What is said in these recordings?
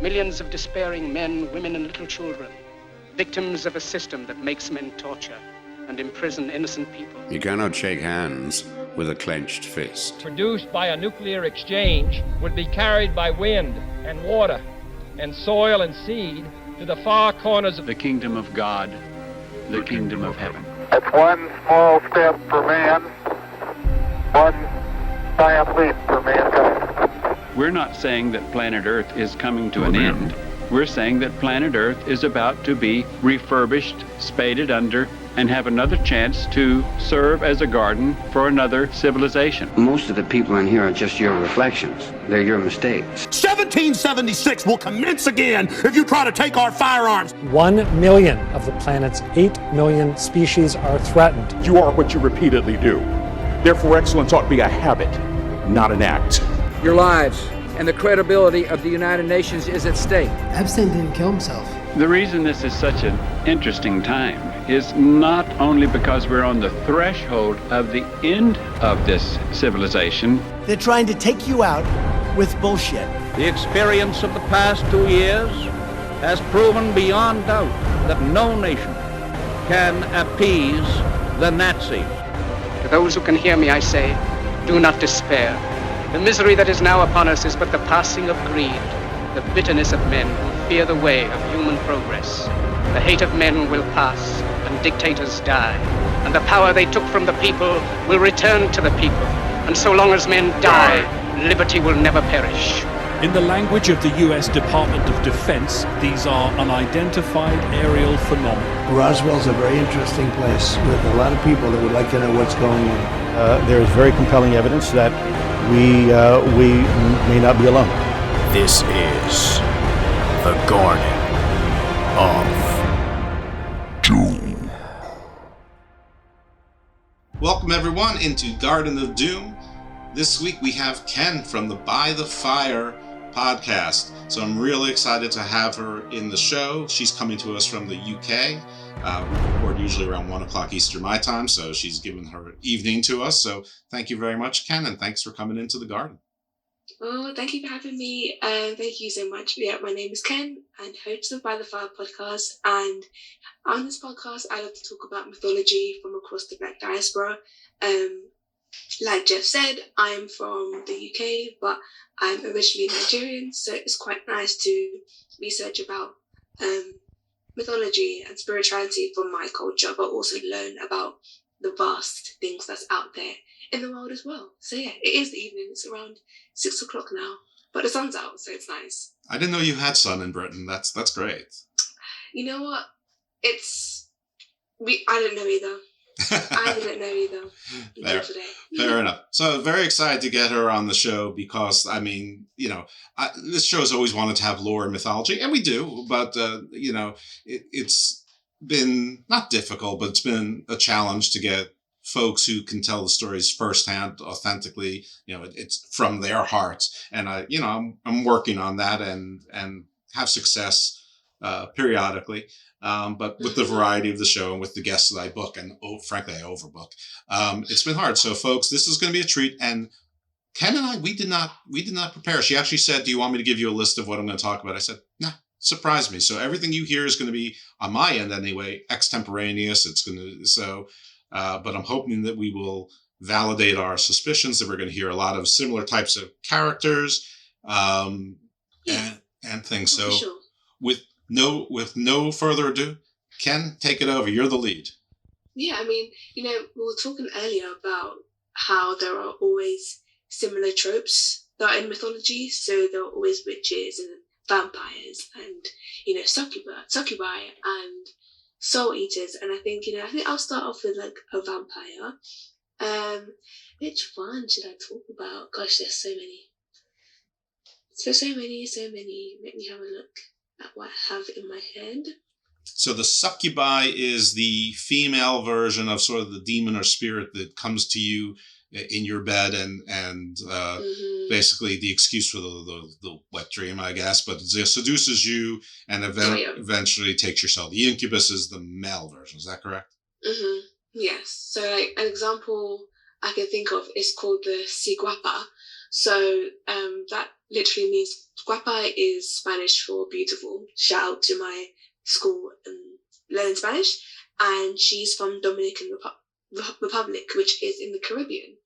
Millions of despairing men, women, and little children, victims of a system that makes men torture and imprison innocent people. You cannot shake hands with a clenched fist. Produced by a nuclear exchange would be carried by wind and water and soil and seed to the far corners of the kingdom of God, the kingdom of heaven. It's one small step for man, one giant leap for mankind. We're not saying that planet Earth is coming to an end. We're saying that planet Earth is about to be refurbished, spaded under, and have another chance to serve as a garden for another civilization. Most of the people in here are just your reflections. They're your mistakes. 1776 will commence again if you try to take our firearms. 1 million of the planet's 8 million species are threatened. You are what you repeatedly do. Therefore, excellence ought to be a habit, not an act. Your lives and the credibility of the United Nations is at stake. Epstein didn't kill himself. The reason this is such an interesting time is not only because we're on the threshold of the end of this civilization. They're trying to take you out with bullshit. The experience of the past 2 years has proven beyond doubt that no nation can appease the Nazis. To those who can hear me, I say, do not despair. The misery that is now upon us is but the passing of greed, the bitterness of men who fear the way of human progress. The hate of men will pass, and dictators die, and the power they took from the people will return to the people. And so long as men die, liberty will never perish. In the language of the U.S. Department of Defense, these are unidentified aerial phenomena. Roswell's a very interesting place with a lot of people that would like to know what's going on. There is very compelling evidence that we may not be alone. This is the Garden of Doom. Welcome everyone into Garden of Doom. This week we have Ken from the By the Fire podcast. So I'm really excited to have her in the show. She's coming to us from the UK. We record usually around 1 o'clock Eastern my time, so she's given her evening to us. So thank you very much, Ken, and thanks for coming into the garden. Oh, thank you for having me. Thank you so much. Yeah, my name is Ken, and host of By the Fire podcast. And on this podcast, I love to talk about mythology from across the Black Diaspora. Like Jeff said, I'm from the UK, but I'm originally Nigerian, so it's quite nice to research about mythology and spirituality from my culture, but also learn about the vast things that's out there in the world as well. So yeah, it is the evening. It's around 6 o'clock now, but the sun's out, so it's nice. I didn't know you had sun in Britain. That's great. You know what? I don't know either. I didn't know either. Fair enough. So very excited to get her on the show because, I mean, this show has always wanted to have lore and mythology, and we do, but, it's been not difficult, but it's been a challenge to get folks who can tell the stories firsthand, authentically, it's from their hearts. And I'm working on that and have success periodically. But with the variety of the show and with the guests that I book, and frankly, I overbook, it's been hard. So folks, this is going to be a treat. And Ken and I, we did not prepare. She actually said, do you want me to give you a list of what I'm going to talk about? I said, nah, surprise me. So everything you hear is going to be on my end anyway, extemporaneous. But I'm hoping that we will validate our suspicions that we're going to hear a lot of similar types of characters, and things. So sure. With no further ado, Ken, take it over. You're the lead. Yeah, I mean, we were talking earlier about how there are always similar tropes that are in mythology. So there are always witches and vampires and, succubi and soul eaters. And I think I'll start off with like a vampire. Which one should I talk about? Gosh, there's so many. So many. Let me have a look at what I have in my head. So the succubi is the female version of sort of the demon or spirit that comes to you in your bed and basically the excuse for the wet dream, I guess, but it seduces you and eventually takes your soul. The incubus is the male version. Is that correct? Mm-hmm. Yes. So like an example I can think of is called the ciguapa. So that literally means guapa is Spanish for beautiful. Shout out to my school learning Spanish. And she's from Dominican Republic, which is in the Caribbean.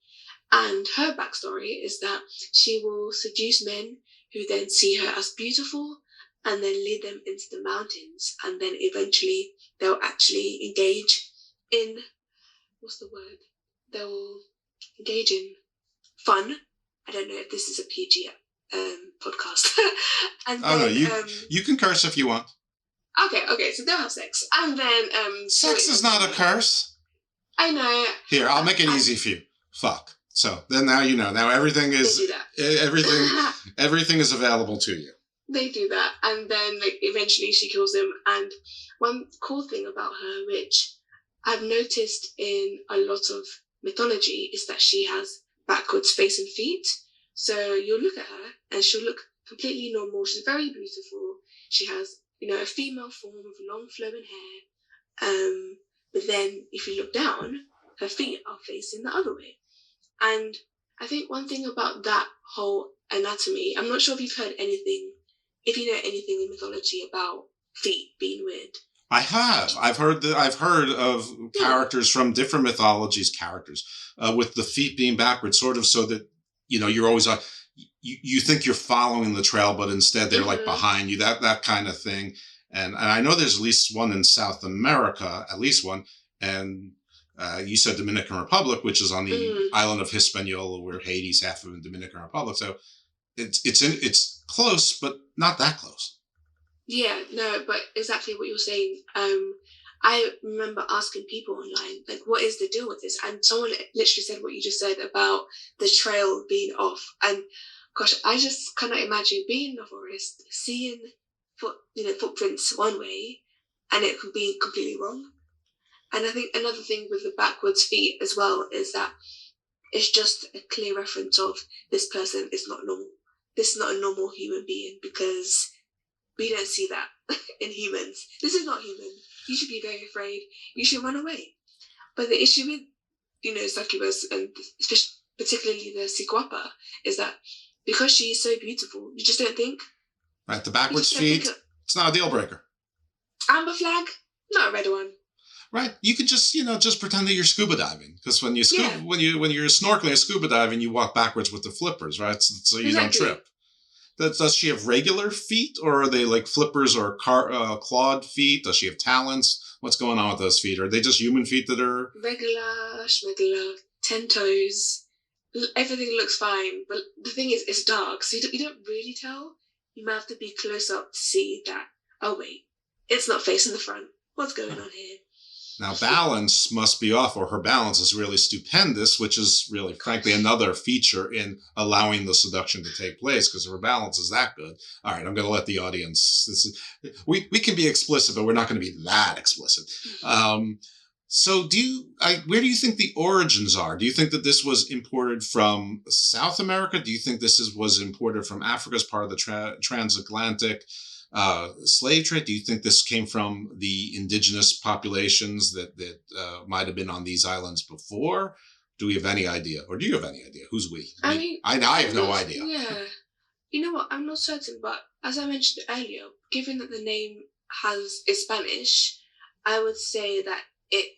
And her backstory is that she will seduce men who then see her as beautiful and then lead them into the mountains. And then eventually they'll actually engage in, what's the word? They'll engage in fun. I don't know if this is a PG podcast. And oh, then, no, you can curse if you want. Okay, so they'll have sex. And then... sex is not a curse. I know. Here, I'll make it easy for you. Fuck. So then now you know. Now everything is everything is available to you. They do that, and then eventually she kills him. And one cool thing about her, which I've noticed in a lot of mythology, is that she has backwards face and feet. So you'll look at her, and she'll look completely normal. She's very beautiful. She has, a female form with long flowing hair. But then if you look down, her feet are facing the other way. And I think one thing about that whole anatomy, I'm not sure if you've heard anything, if you know anything in mythology about feet being weird. I have. I've heard of characters from different mythologies, with the feet being backwards, sort of so that, you're always like, you think you're following the trail, but instead they're like behind you, that kind of thing. And I know there's at least one in South America, and you said Dominican Republic, which is on the island of Hispaniola, where Haiti's half of the Dominican Republic. So it's close, but not that close. Yeah, no, but exactly what you're saying. I remember asking people online, like, what is the deal with this? And someone literally said what you just said about the trail being off. And gosh, I just cannot imagine being in the forest, seeing footprints one way, and it could be completely wrong. And I think another thing with the backwards feet as well is that it's just a clear reference of this person is not normal. This is not a normal human being, because we don't see that in humans. This is not human. You should be very afraid. You should run away. But the issue with, succubus, and particularly the Siguapa, is that because she is so beautiful, you just don't think. Right, the backwards feet, it's not a deal breaker. Amber flag, not a red one. Right, you could just pretend that you're scuba diving, because when you're snorkeling or scuba diving, you walk backwards with the flippers, right? So you don't trip. Does she have regular feet, or are they like flippers or clawed feet? Does she have talons? What's going on with those feet? Are they just human feet that are regular, schmegular, 10 toes? Everything looks fine, but the thing is, it's dark, so you don't really tell. You might have to be close up to see that. Oh wait, it's not facing the front. What's going on here? Now, balance must be off, or her balance is really stupendous, which is really, frankly, another feature in allowing the seduction to take place, because her balance is that good. All right, I'm going to let the audience... we can be explicit, but we're not going to be that explicit. So where do you think the origins are? Do you think that this was imported from South America? Do you think this was imported from Africa as part of the transatlantic slave trade? Do you think this came from the indigenous populations that might have been on these islands before? Do we have any idea? Or do you have any idea? Who's we? I have no idea. Yeah. You know what? I'm not certain, but as I mentioned earlier, given that the name is Spanish, I would say that it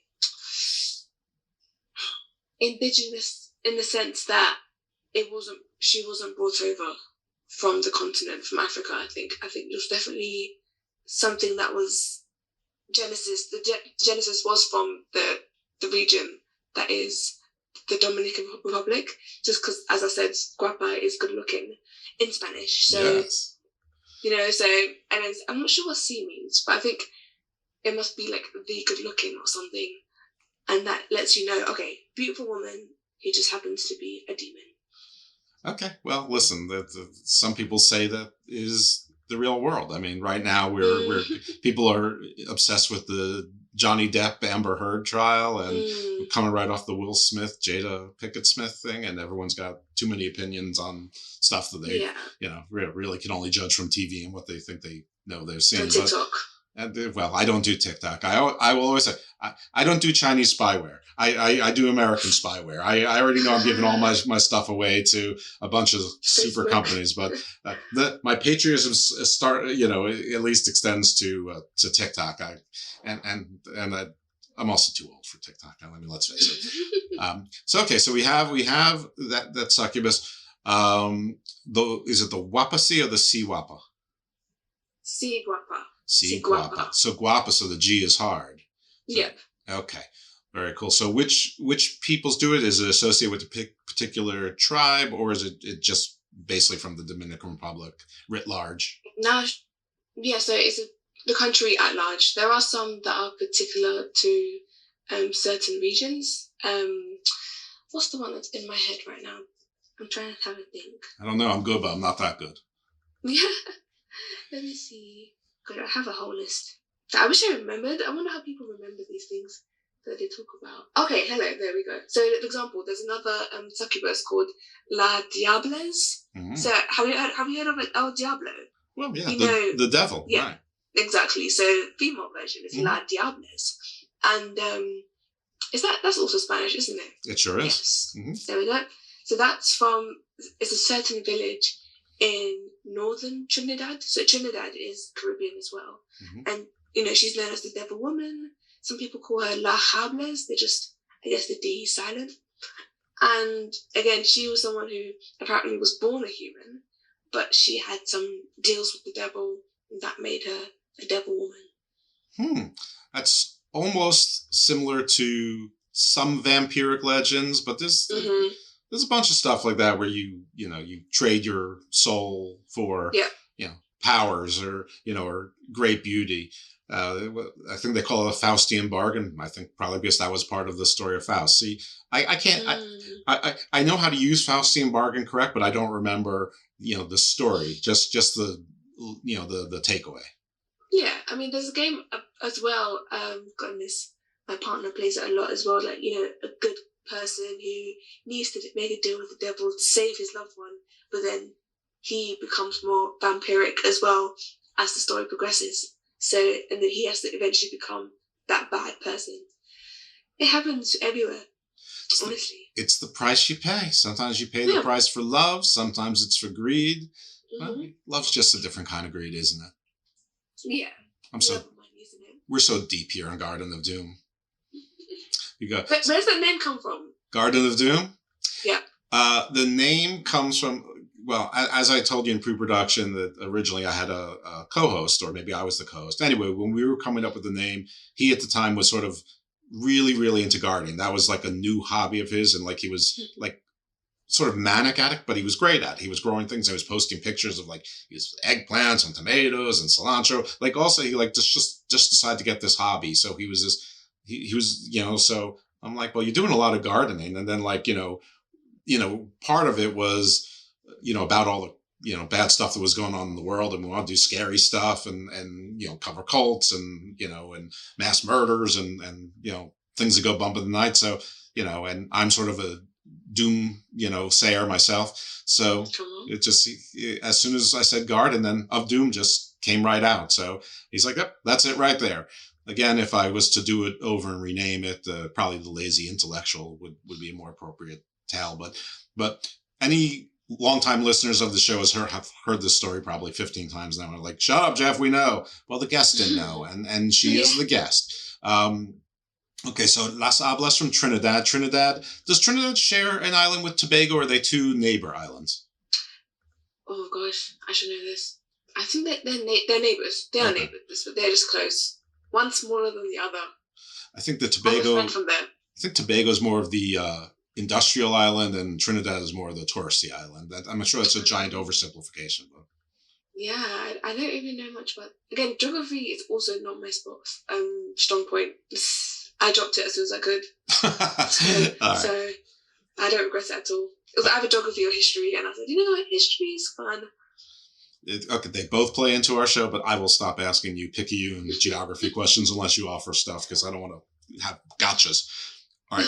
indigenous in the sense that she wasn't brought over from the continent, from Africa. I think it was definitely something that was Genesis. The Genesis was from the region that is the Dominican Republic, just because, as I said, guapa is good looking in Spanish. So, yes. And I'm not sure what C means, but I think it must be like the good looking or something. And that lets you know, okay, beautiful woman who just happens to be a demon. Okay, well, listen. Some people say that is the real world. I mean, right now people are obsessed with the Johnny Depp Amber Heard trial, and we're coming right off the Will Smith Jada Pinkett Smith thing, and everyone's got too many opinions on stuff that they really can only judge from TV and what they think they know they're seeing. On TikTok. Well, I don't do TikTok. I will always say I don't do Chinese spyware. I do American spyware. I already know I'm giving all my stuff away to a bunch of super companies, but my patriotism at least extends to TikTok. I'm also too old for TikTok. Let's face it. So we have that succubus. Is it the Wapasi or the Sea Wapa? Sea Guapa. Sea Guapa. So Guapa, so the G is hard. Yep. Okay. Very cool. So which peoples do it? Is it associated with a particular tribe, or is it just basically from the Dominican Republic writ large? No, yeah, so it's the country at large. There are some that are particular to certain regions. What's the one that's in my head right now? I'm trying to have a think. I don't know. I'm good, but I'm not that good. Yeah. Let me see. God, I have a whole list. I wish I remembered. I wonder how people remember these things that they talk about. Okay, hello. There we go. So, for example, there's another succubus called La Diables. Mm-hmm. So, have you heard of El Diablo? Well, yeah, the devil. Yeah, right. Exactly. So, female version is La Diables, and that's also Spanish, isn't it? It sure is. Yes. Mm-hmm. There we go. So it's a certain village in northern Trinidad. So Trinidad is Caribbean as well. Mm-hmm. And, she's known as the Devil Woman. Some people call her La Hables. They're just, I guess the D is silent. And again, she was someone who apparently was born a human, but she had some deals with the devil that made her a devil woman. That's almost similar to some vampiric legends, but there's a bunch of stuff like that where you trade your soul for powers or great beauty. I think they call it a Faustian bargain. I think probably because that was part of the story of Faust. See, I can't. I know how to use Faustian bargain correct, but I don't remember the story. Just the the takeaway. Yeah, there's a game as well. Goodness, my partner plays it a lot as well. Like a good person who needs to make a deal with the devil to save his loved one, but then he becomes more vampiric as well as the story progresses. So, and then he has to eventually become that bad person. It happens everywhere, honestly. It's the price you pay. Sometimes you pay the price for love. Sometimes it's for greed. Mm-hmm. Well, love's just a different kind of greed, isn't it? Yeah. We're so deep here in Garden of Doom. Where's that name come from? Garden of Doom? Yeah. The name comes from, well, as I told you in pre-production, that originally I had a co-host, or maybe I was the co-host. Anyway, when we were coming up with the name, he at the time was sort of really, really into gardening. That was like a new hobby of his, and like he was like sort of manic at it, but he was great at it. He was growing things. He was posting pictures of like his eggplants and tomatoes and cilantro. Like also he like just decided to get this hobby. So he was this. He was, so I'm like, well, you're doing a lot of gardening. And then like, part of it was, about all the, bad stuff that was going on in the world. And we want to do scary stuff and cover cults and, and mass murders and things that go bump in the night. So, and I'm sort of a doom, sayer myself. So it just, as soon as I said garden, then of doom just came right out. So he's like, yep, that's it right there. Again, if I was to do it over and rename it, probably the lazy intellectual would be a more appropriate tale. But any longtime listeners of the show have heard this story probably 15 times now. And are like, shut up, Jeff, we know. Well, the guest didn't know, and she is the guest. Okay, so Las Hablas from Trinidad. Does Trinidad share an island with Tobago, or are they two neighbor islands? Oh gosh, I should know this. I think that they're neighbors. They are neighbors, but they're just close. One smaller than the other. I think the Tobago. From there. I think Tobago is more of the industrial island, and Trinidad is more of the touristy island. I'm sure that's a giant oversimplification, but. Yeah, I don't even know much about. Again, geography is also not my strong point. I dropped it as soon as I could, so I don't regret it at all. It was either geography or history, and I said, what, history is fun. Okay, they both play into our show, but I will stop asking you Picayune geography questions unless you offer stuff, because I don't want to have gotchas. All right,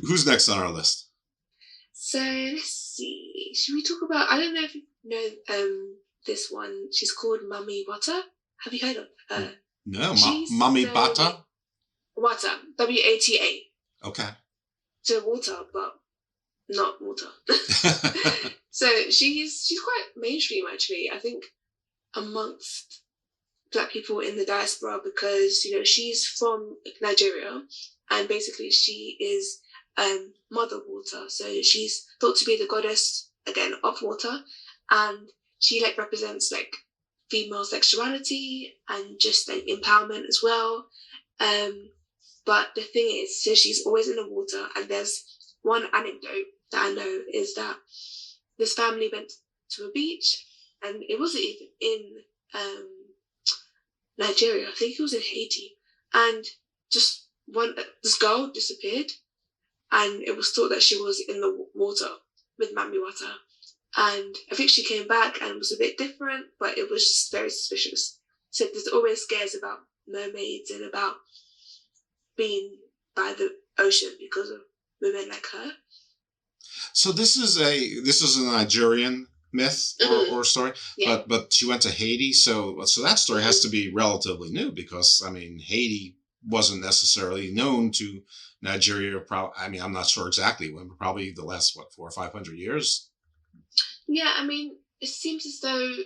who's next on our list? So let's see. Should we talk about? I don't know if you know this one. She's called Mami Bata. Have you heard of her? No, Mami Bata. Wata, W-A-T-A. Okay. So water, but not water. So she's quite mainstream, actually, I think, amongst Black people in the diaspora, because, you know, she's from Nigeria, and basically she is Mother Water. So she's thought to be the goddess, again, of water, and she like represents like female sexuality and just like empowerment as well. But the thing is, so she's always in the water, and there's one anecdote that I know is that this family went to a beach, and it wasn't even in Nigeria, I think it was in Haiti, and just this girl disappeared, and it was thought that she was in the water with Mami Wata, and I think she came back and was a bit different, but it was just very suspicious. So there's always scares about mermaids and about being by the ocean because of women like her. So this is a Nigerian myth or story, yeah. But she went to Haiti, so that story has to be relatively new, because I mean Haiti wasn't necessarily known to Nigeria. I mean, I'm not sure exactly when, but probably the last 400 or 500 years. Yeah, I mean, it seems as though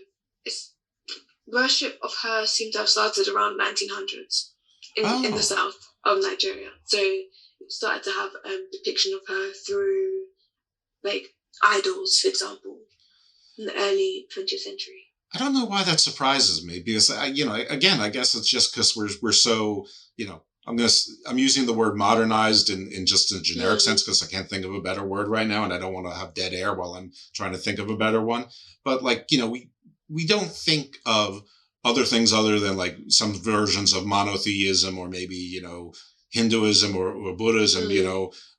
worship of her seemed to have started around 1900s in the south of Nigeria. So it started to have depiction of her through like idols, for example, in the early 20th century. I don't know why that surprises me, because again, I guess it's just because we're so, I'm using the word modernized in just a generic sense, because I can't think of a better word right now, and I don't want to have dead air while I'm trying to think of a better one. But we don't think of other things other than like some versions of monotheism, or maybe Hinduism or Buddhism,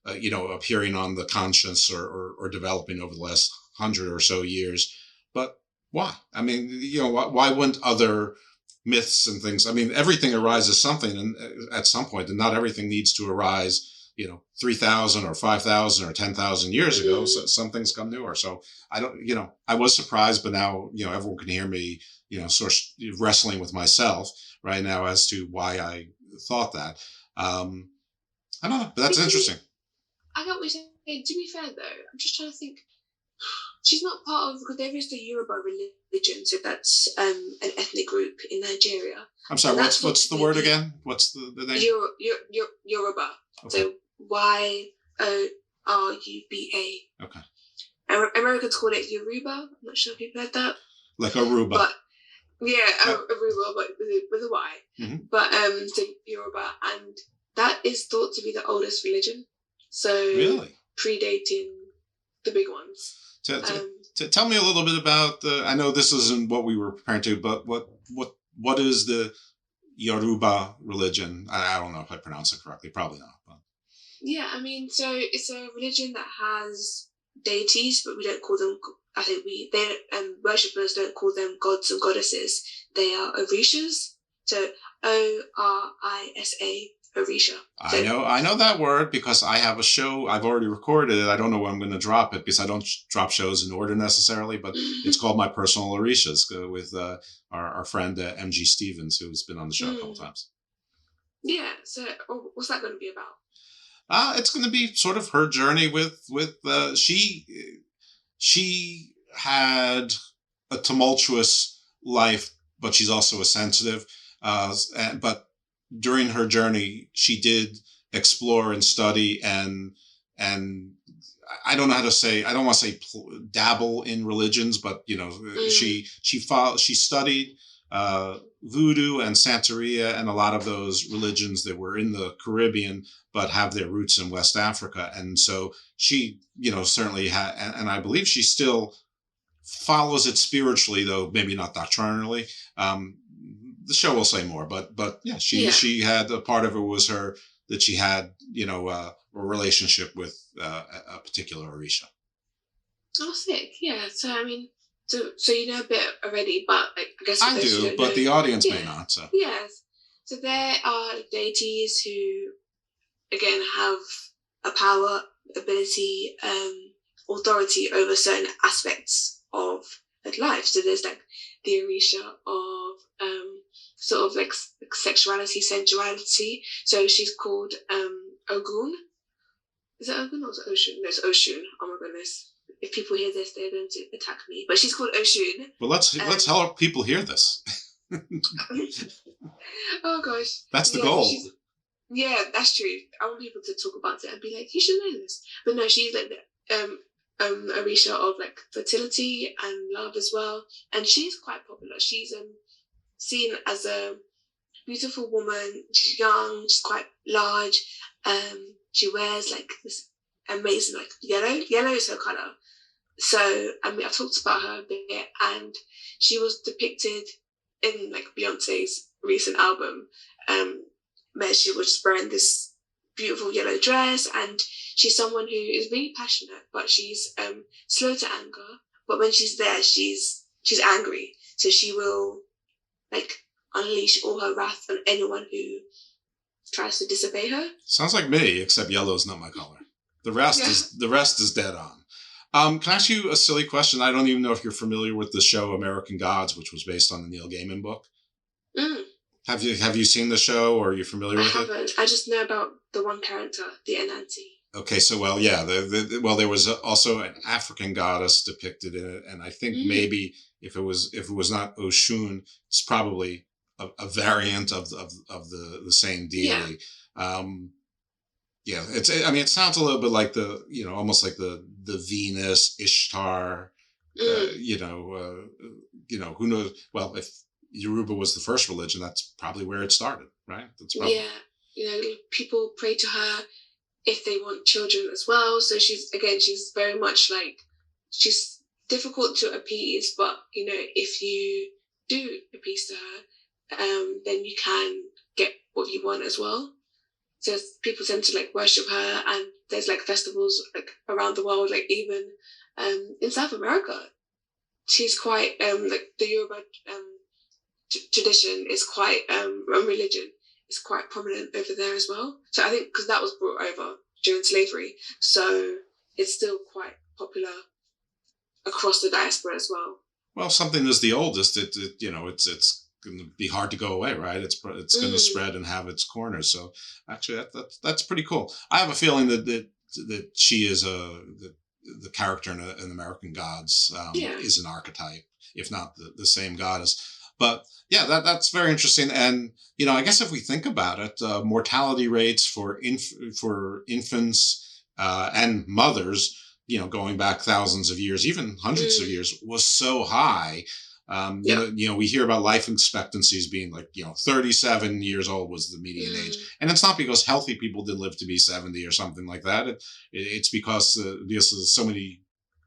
appearing on the conscience or developing over the last 100 or so years. But why? I mean, why wouldn't other myths and things? I mean, everything arises something, and at some point, and not everything needs to arise, 3,000 or 5,000 or 10,000 years ago. So some things come newer. So I don't, I was surprised, but now, everyone can hear me, sort of wrestling with myself right now as to why I thought that. I don't know, but that's interesting. I got what you're saying. To be fair, though, I'm just trying to think. She's not part of, because there is the Yoruba religion, so that's an ethnic group in Nigeria. I'm sorry, what's the word again? What's the name? Yoruba. Okay. So Y-O-R-U-B-A. Okay. Americans call it Yoruba. I'm not sure if you've heard that. Like Aruba. But yeah, Aruba, but with a Y. Mm-hmm. But so Yoruba, and that is thought to be the oldest religion. So really predating the big ones. Tell me a little bit about I know this isn't what we were preparing to, but what is the Yoruba religion? I don't know if I pronounce it correctly. Probably not. But. Yeah, I mean, so it's a religion that has deities, but we don't call them. I think worshippers don't call them gods and goddesses. They are orishas. So O-R-I-S-A. Orisha. I know that word because I have a show. I've already recorded it. I don't know when I'm going to drop it because I don't drop shows in order necessarily, but it's called My Personal Orishas with our friend MG Stevens, who's been on the show a couple times. Yeah. So what's that going to be about? It's going to be sort of her journey with she had a tumultuous life, but she's also a sensitive, but during her journey, she did explore and study and I don't know how to say. I don't want to say dabble in religions, but she studied voodoo and Santeria and a lot of those religions that were in the Caribbean but have their roots in West Africa. And so she, certainly had, and I believe she still follows it spiritually, though maybe not doctrinally. The show will say more, but yeah, she had a part of it was her that she had, a relationship with a particular Orisha. Oh, sick. Yeah. So, I mean, so you know a bit already, but I guess I do, but the audience may not. So yes. So there are deities who, again, have a power, ability, authority over certain aspects of life. So there's like the Orisha of sort of like sexuality, sensuality. So she's called Ogun. Is it Ogun or is it Oshun? No, it's Oshun. Oh my goodness. If people hear this, they're going to attack me. But she's called Oshun. Well, let's help people hear this. Oh gosh. That's the goal. Yeah, that's true. I want people to talk about it and be like, you should know this. But no, she's like Orisha of like fertility and love as well. And she's quite popular. She's seen as a beautiful woman. She's young, she's quite large. She wears like this amazing like yellow is her colour. So I mean, I've talked about her a bit, and she was depicted in like Beyonce's recent album, where she was wearing this beautiful yellow dress, and she's someone who is really passionate, but she's slow to anger. But when she's there, she's angry, so she will like unleash all her wrath on anyone who tries to disobey her. Sounds like me, except yellow is not my color. The rest is dead on. Can I ask you a silly question? I don't even know if you're familiar with the show American Gods, which was based on the Neil Gaiman book. Mm. Have you seen the show, or are you familiar with it? I haven't. I just know about the one character, the Enanti. Okay, so well, yeah, there was also an African goddess depicted in it, and I think maybe if it was not Oshun, it's probably a variant of the same deity. Yeah, it sounds a little bit like almost like the Venus, Ishtar. Who knows? Well, if Yoruba was the first religion, that's probably where it started, right? People pray to her if they want children as well. So she's very much like, she's difficult to appease, but if you do appease to her, then you can get what you want as well. So people tend to like worship her, and there's like festivals like around the world, like even in South America. She's quite like the Yoruba tradition is quite religion is quite prominent over there as well. So I think because that was brought over during slavery, so it's still quite popular across the diaspora as well. Well, something is the oldest. It's going to be hard to go away, right? It's going to spread and have its corners. So actually, that's pretty cool. I have a feeling that she is the character in American Gods is an archetype, if not the same goddess. But yeah, that's very interesting. And I guess if we think about it, mortality rates for infants and mothers, going back thousands of years, even hundreds of years, was so high. We hear about life expectancies being like 37 years old was the median age, and it's not because healthy people didn't live to be 70 or something like that. It's because so many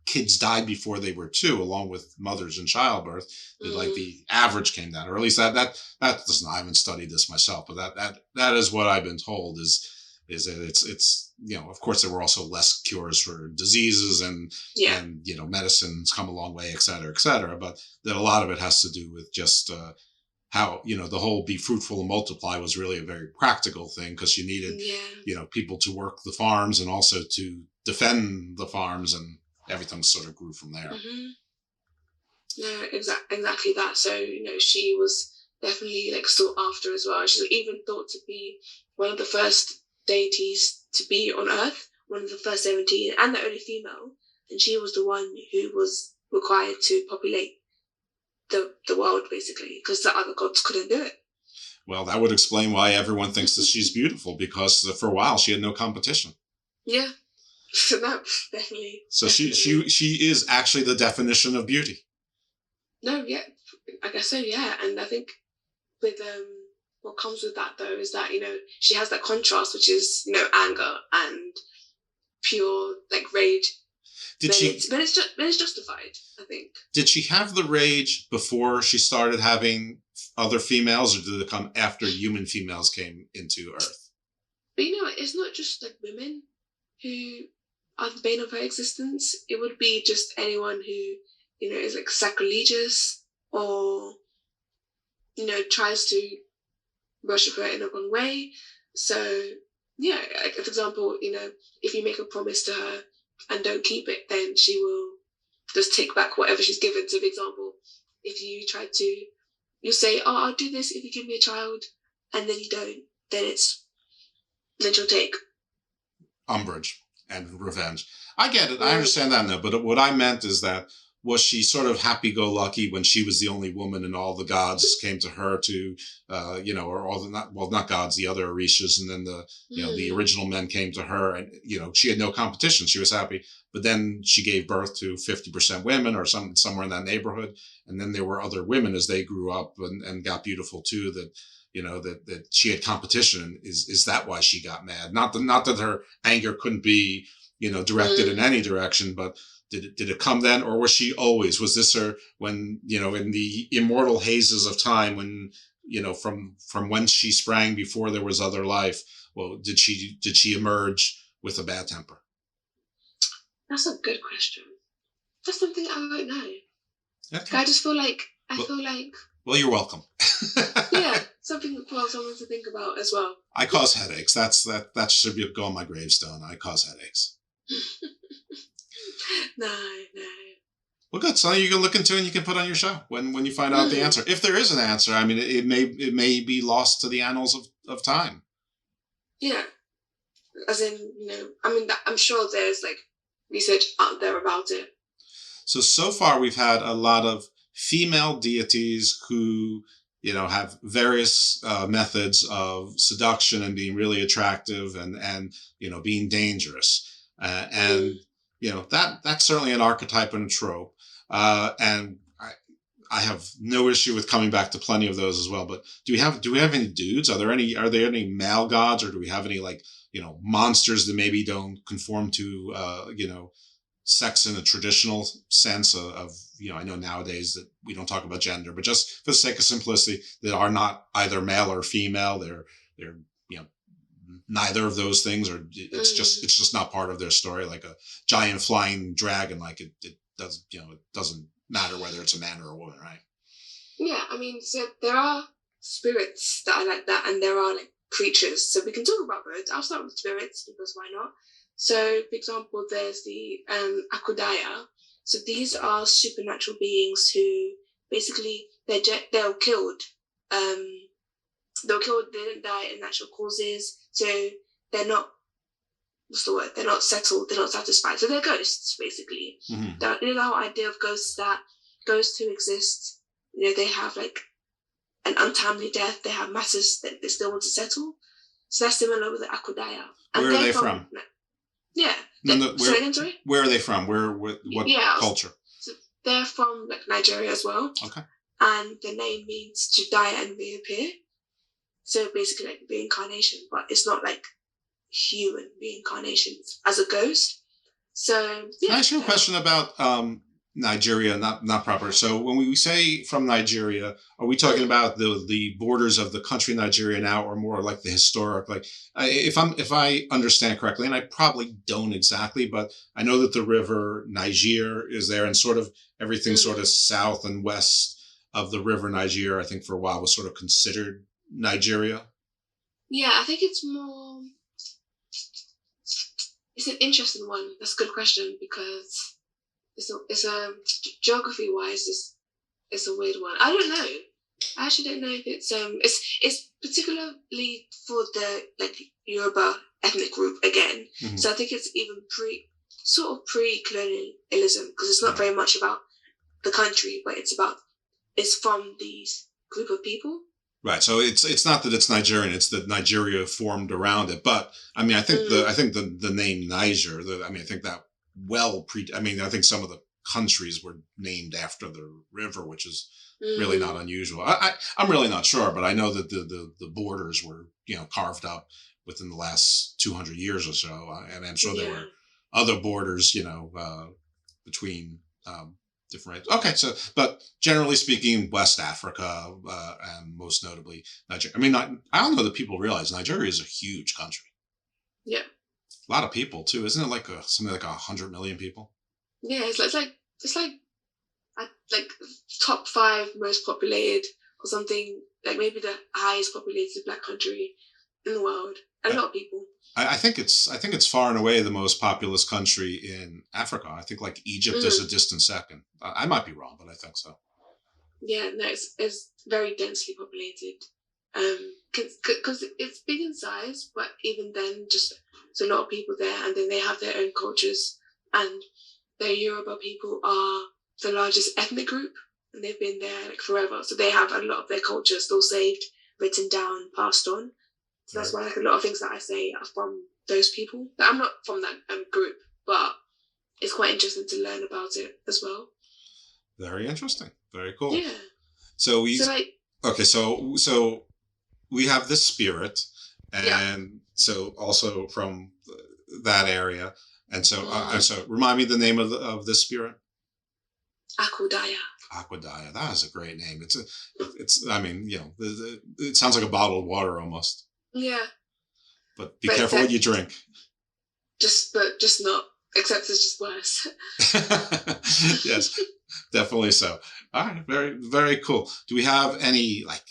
kids died before they were 2, along with mothers in childbirth. Like the average came down, or at least that listen, I haven't studied this myself, but that is what I've been told is that it's of course there were also less cures for diseases and medicines come a long way, et cetera, but that a lot of it has to do with just how the whole be fruitful and multiply was really a very practical thing, because you needed people to work the farms and also to defend the farms, and everything sort of grew from there. No, exactly that. So she was definitely like sought after as well. She's even thought to be one of the first deities to be on Earth, one of the first 17, and the only female. And she was the one who was required to populate the world, basically, because the other gods couldn't do it. Well, that would explain why everyone thinks that she's beautiful, because for a while she had no competition. Yeah. No, definitely. So definitely. She is actually the definition of beauty. No, yeah, I guess so, yeah. And I think with what comes with that though is that she has that contrast, which is anger and pure like rage. But it's justified, I think. Did she have the rage before she started having other females, or did it come after human females came into Earth? But it's not just like women who are the bane of her existence. It would be just anyone who is like sacrilegious or tries to worship her in a wrong way. So yeah, like for example, if you make a promise to her and don't keep it, then she will just take back whatever she's given. So for example, if you try to you say, "Oh, I'll do this if you give me a child," and then you don't, then she'll take umbrage and revenge. I get it. I understand that now. But what I meant is that, was she sort of happy-go-lucky when she was the only woman and all the gods came to her to, or all the, not gods, the other Orishas, and then the original men came to her, and, she had no competition. She was happy. But then she gave birth to 50% women or somewhere in that neighborhood. And then there were other women as they grew up and got beautiful too, that, that she had competition. Is that why she got mad? Not that her anger couldn't be, directed in any direction, but did it come then, or was this her when, in the immortal hazes of time, when, from whence she sprang before there was other life? Well, did she emerge with a bad temper? That's a good question. That's something I don't know. Okay. I just feel like, well, you're welcome. Yeah, something for someone to think about as well. I cause headaches. That should go on my gravestone. I cause headaches. No. Well, good. So you can look into and you can put on your show when you find out the answer. If there is an answer, I mean, it may be lost to the annals of time. Yeah, as in, I'm sure there's research out there about it. So far we've had a lot of female deities who, have various methods of seduction and being really attractive and being dangerous. That's certainly an archetype and a trope. And I have no issue with coming back to plenty of those as well. But do we have any dudes? Are there any male gods, or do we have any monsters that maybe don't conform to sex in a traditional sense of I know nowadays that we don't talk about gender, but just for the sake of simplicity, that are not either male or female. They're neither of those things, or it's just not part of their story, like a giant flying dragon. It doesn't matter whether it's a man or a woman, right? Yeah, so there are spirits that are like that, and there are creatures. So we can talk about both. I'll start with spirits because why not? So, for example, there's the Akudaya. So these are supernatural beings who basically they were killed. They were killed. They didn't die in natural causes. So they're not. What's the word? They're not settled. They're not satisfied. So they're ghosts, basically. Mm-hmm. The whole idea of ghosts, that ghosts who exist, they have an untimely death. They have matters that they still want to settle. So that's similar with the Akudaya. Where are they from? Yeah. Sorry? Where are they from? What culture? So they're from Nigeria as well. Okay. And the name means to die and reappear. So basically reincarnation, but it's not human reincarnation as a ghost. So yeah. Can I ask you a question about Nigeria, not proper. So when we say from Nigeria, are we talking about the borders of the country Nigeria now, or more like the historic? If I understand correctly, and I probably don't exactly, but I know that the river Niger is there, and sort of everything sort of south and west of the river Niger, I think for a while was sort of considered Nigeria. Yeah, I think it's more. It's an interesting one. That's a good question because. It's a geography-wise, it's a weird one. I don't know. I actually don't know if it's particularly for the Yoruba ethnic group again. Mm-hmm. So I think it's even pre-colonialism, because it's not very much about the country, but it's from these group of people. Right. So it's not that it's Nigerian; it's that Nigeria formed around it. But I think the name Niger. I think that. I think some of the countries were named after the river, which is really not unusual. I'm really not sure, but I know that the borders were, carved up within the last 200 years or so. And I'm sure there were other borders, between different. Okay. So, but generally speaking, West Africa, and most notably Nigeria. I don't know that people realize Nigeria is a huge country. Yeah. A lot of people too, isn't it? Something like 100 million people. Yeah, it's top 5 most populated or something. Maybe the highest populated black country in the world. A lot of people. I think it's far and away the most populous country in Africa. I think Egypt is a distant second. I might be wrong, but I think so. Yeah, no, it's very densely populated. Because it's big in size, but even then, just so a lot of people there, and then they have their own cultures. And the Yoruba people are the largest ethnic group, and they've been there like forever. So they have a lot of their culture still saved, written down, passed on. So that's why like a lot of things that I say are from those people. I'm not from that group, but it's quite interesting to learn about it as well. Very interesting. Very cool. Yeah. So So we have this spirit, and so also from that area, and so so remind me the name of this spirit. Aquadaya. Aquadaya. That is a great name. It's. I mean, it sounds like a bottle of water almost. Yeah. But be careful what you drink. Just not. Except it's just worse. Yes, definitely so. All right, very, very cool. Do we have any, like,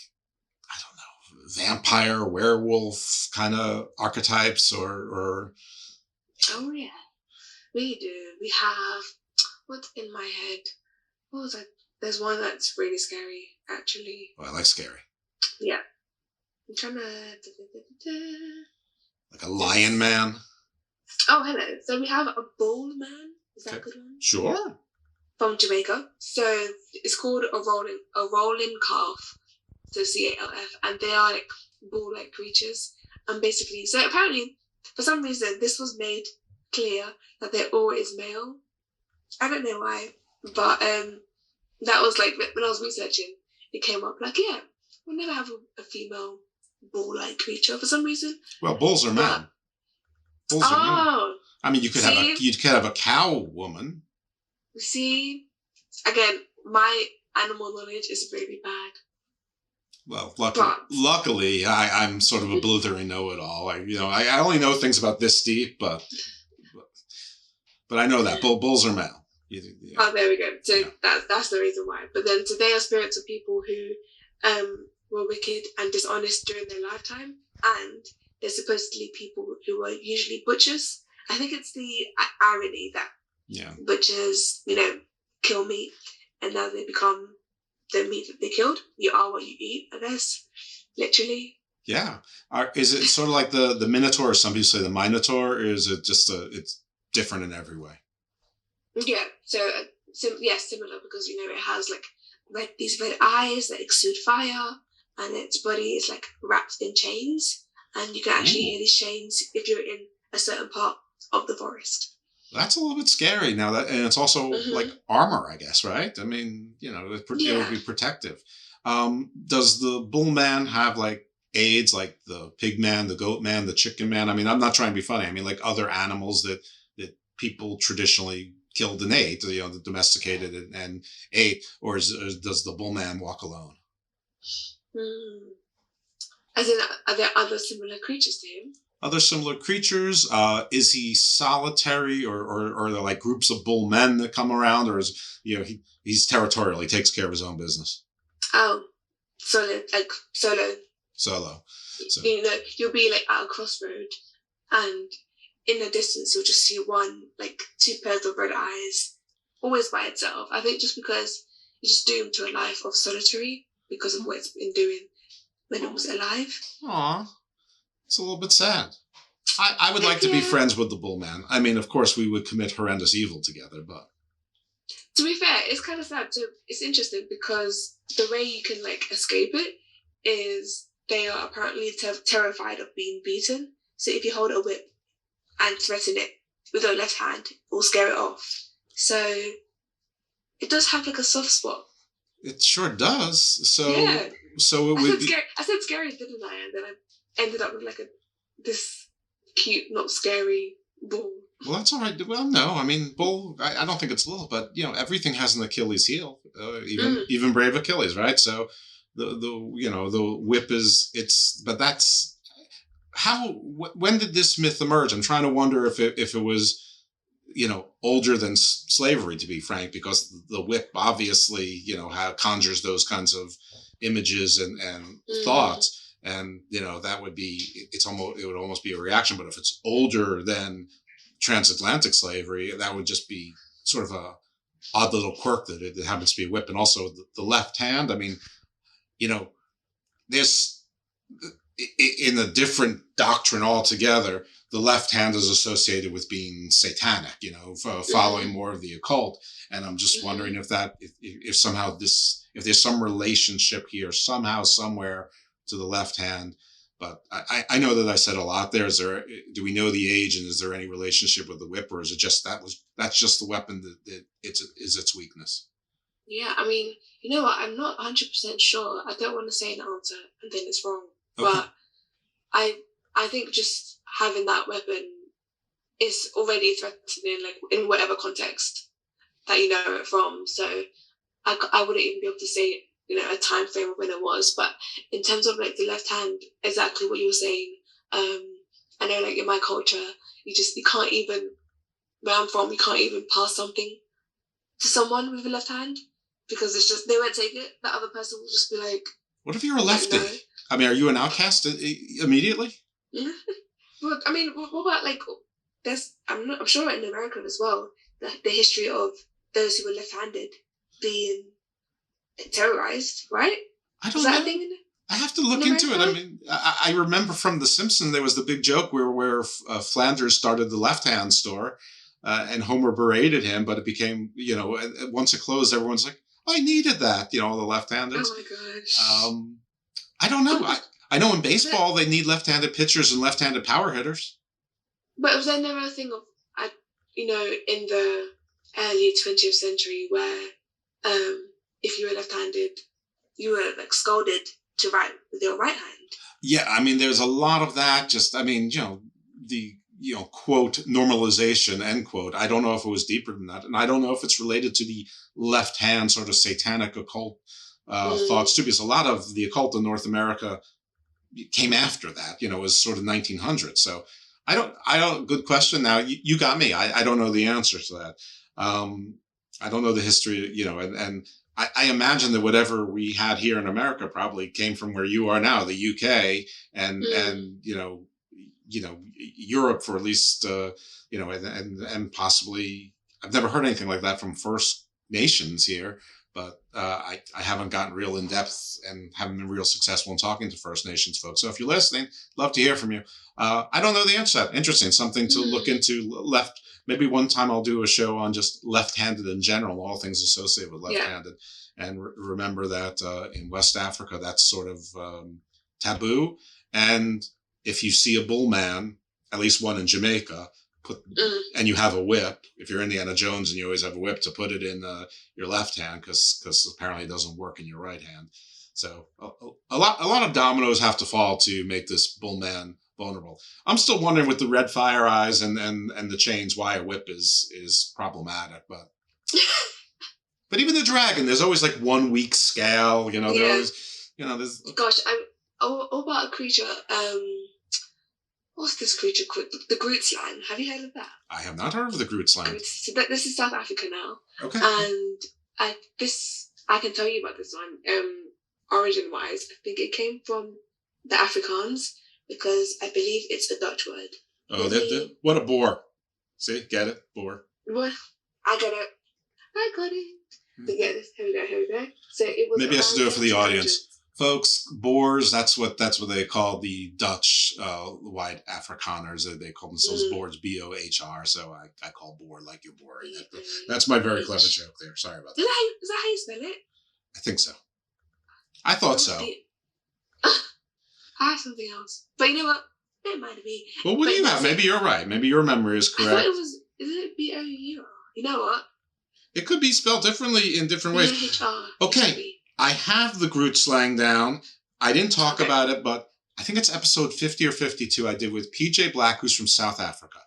I don't know, vampire, werewolf kind of archetypes or? Oh yeah, we do. We have, what's in my head? What was that? There's one that's really scary, actually. Oh, I like scary. Yeah. I'm trying to... Like a lion man? Oh, hello. So we have a bull man. Is that a good one? Sure. From Jamaica. So it's called a rolling calf. So CALF. And they are like bull-like creatures. And basically, so apparently, for some reason, this was made clear that they're always male. I don't know why. But that was like, when I was researching, it came up like, yeah, we'll never have a female bull-like creature for some reason. Well, bulls are men. Bulls are men. I mean, you could have a cow woman. See, again, my animal knowledge is really bad. Well, luckily, I'm sort of a blithering know-it-all. I only know things about this deep, but I know that bulls are male. Yeah. Oh, there we go. So that's the reason why. But then, so they are spirits of people who were wicked and dishonest during their lifetime, and they're supposedly people who were usually butchers. I think it's the irony that butchers, kill meat, and now they become the meat that they killed. You are what you eat, I guess, literally. Yeah. Is it sort of like the Minotaur, or some people say the Minotaur, or is it just it's different in every way? Yeah. So, similar, because, it has these red eyes that exude fire, and its body is wrapped in chains, and you can actually hear these chains if you're in a certain part of the forest. That's a little bit scary now. And it's also like armor, I guess, right? I mean, it would be protective. Does the bull man have aids like the pig man, the goat man, the chicken man? I mean, I'm not trying to be funny. I mean, like other animals that people traditionally killed and ate, domesticated and ate, or does the bull man walk alone? As in, are there other similar creatures to him? Other similar creatures? Is he solitary, or are there groups of bull men that come around, or is he's territorial? He takes care of his own business. Oh, solo. Solo. So. You'll be at a crossroad, and in the distance you'll just see one, two pairs of red eyes, always by itself. I think just because it's just doomed to a life of solitary because of what it's been doing when it was alive. Aww. It's a little bit sad. I would like to be friends with the bull man. I mean, of course, we would commit horrendous evil together, but... To be fair, it's kind of sad. So it's interesting because the way you can, escape it is they are apparently terrified of being beaten. So if you hold a whip and threaten it with your left hand, it will scare it off. So it does have, a soft spot. It sure does. So, yeah. So it would be... I said scary, didn't I? And then I ended up with this cute, not scary bull. Well, that's all right. Well, no, I mean, bull. I don't think it's little, but everything has an Achilles heel. Even brave Achilles, right? So the whip is but that's how. When did this myth emerge? I'm trying to wonder if it was older than slavery, to be frank, because the whip obviously conjures those kinds of images and thoughts. And that would be it would almost be a reaction. But if it's older than transatlantic slavery, that would just be sort of odd little quirk that it happens to be a whip. And also the left hand, I mean, there's, in a different doctrine altogether, the left hand is associated with being satanic, following more of the occult. And I'm just wondering if somehow if there's some relationship here somehow, somewhere to the left hand. But I know that I said a lot there. Do we know the age, and is there any relationship with the whip, or is it just that's just the weapon that is its weakness? Yeah, I mean, you know what? I'm not 100% sure. I don't want to say an answer and then it's wrong. Okay. But I think just having that weapon is already threatening, like in whatever context that you know it from. So I wouldn't even be able to say, a time frame of when it was. But in terms of like the left hand, exactly what you were saying. I know, like in my culture, you can't even, where I'm from, you can't even pass something to someone with a left hand because it's just, they won't take it. That other person will just be like, what if you're a lefty? No. I mean, are you an outcast immediately? Yeah. But I mean, what about like, I'm sure in America as well, the history of those who were left-handed being terrorized, right? I don't know. A thing I have to look into it. I mean, I remember from The Simpsons, there was the big joke where Flanders started the left-hand store, and Homer berated him, but it became, once it closed, everyone's like, I needed that, the left-handers. Oh my gosh. I don't know. I know in baseball they need left-handed pitchers and left-handed power hitters. But was there never a thing of, in the early 20th century where if you were left-handed, you were like scolded to write with your right hand? Yeah, I mean, there's a lot of that. Just, I mean, the quote normalization, end quote. I don't know if it was deeper than that, and I don't know if it's related to the left hand sort of satanic occult thoughts too, because a lot of the occult in North America came after that. It was sort of 1900. So I don't. Good question. Now you got me. I don't know the answer to that. I don't know the history. And I imagine that whatever we had here in America probably came from where you are now, the UK, and Europe for at least, and possibly, I've never heard anything like that from First Nations here, but I haven't gotten real in depth and haven't been real successful in talking to First Nations folks. So if you're listening, love to hear from you. I don't know the answer to that. Interesting. Something to look into. Left. Maybe one time I'll do a show on just left-handed in general, all things associated with left-handed. Yeah. And remember that in West Africa, that's sort of taboo. And if you see a bull man, at least one in Jamaica, and you have a whip, if you're Indiana Jones and you always have a whip, to put it in your left hand because apparently it doesn't work in your right hand. So a lot of dominoes have to fall to make this bull man vulnerable. I'm still wondering with the red fire eyes and the chains why a whip is problematic, but even the dragon, there's always like one weak scale, Yeah. Always, there's. Gosh, all about a creature. What's this creature called? The Groot slang. Have you heard of that? I have not heard of the Groot slang. So this is South Africa now. Okay. And I can tell you about this one. Origin-wise, I think it came from the Afrikaans because I believe it's a Dutch word. Oh, what a boar! See, get it, boar. What? I got it. Yeah, here we go. So it was. Maybe I have to do it for the audience. Folks, boers, that's what they call the Dutch white Afrikaners. They call themselves boers, B-O-H-R. So I call boer like you're boring. That's my very clever joke there. Sorry about that. Is that how you spell it? I think so. I thought so. I have something else. But you know what? It might be. Well, what do you have? Maybe you're right. Maybe your memory is correct. I thought is it B-O-U-R? You know what? It could be spelled differently in different ways. B-O-H-R. Okay. I have the Groot slang down. I didn't talk about it, but I think it's episode 50 or 52 I did with PJ Black, who's from South Africa.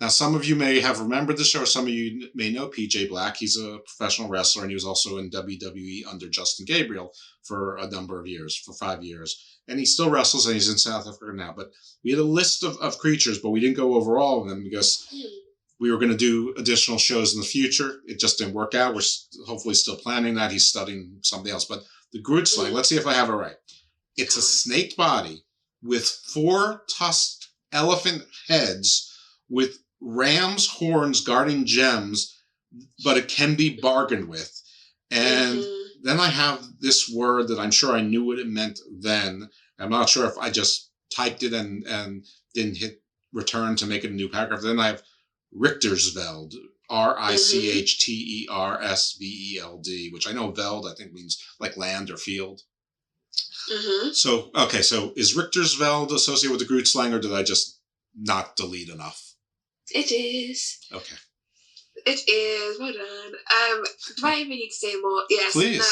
Now, some of you may have remembered the show, or some of you may know PJ Black. He's a professional wrestler, and he was also in WWE under Justin Gabriel for a number of years, for 5 years. And he still wrestles, and he's in South Africa now. But we had a list of creatures, but we didn't go over all of them because we were going to do additional shows in the future. It just didn't work out. We're hopefully still planning that. He's studying something else. But the Groot slang, let's see if I have it right. It's a snake body with 4 tusked elephant heads with ram's horns guarding gems but it can be bargained with. And then I have this word that I'm sure I knew what it meant then. I'm not sure if I just typed it and didn't hit return to make it a new paragraph. Then I have Richtersveld, Richtersveld, which I know veld, I think means like land or field. So is Richtersveld associated with the Groot slang, or did I just not delete enough? It is. Okay. It is. Well done. Do I even need to say more? Yes. Please. No,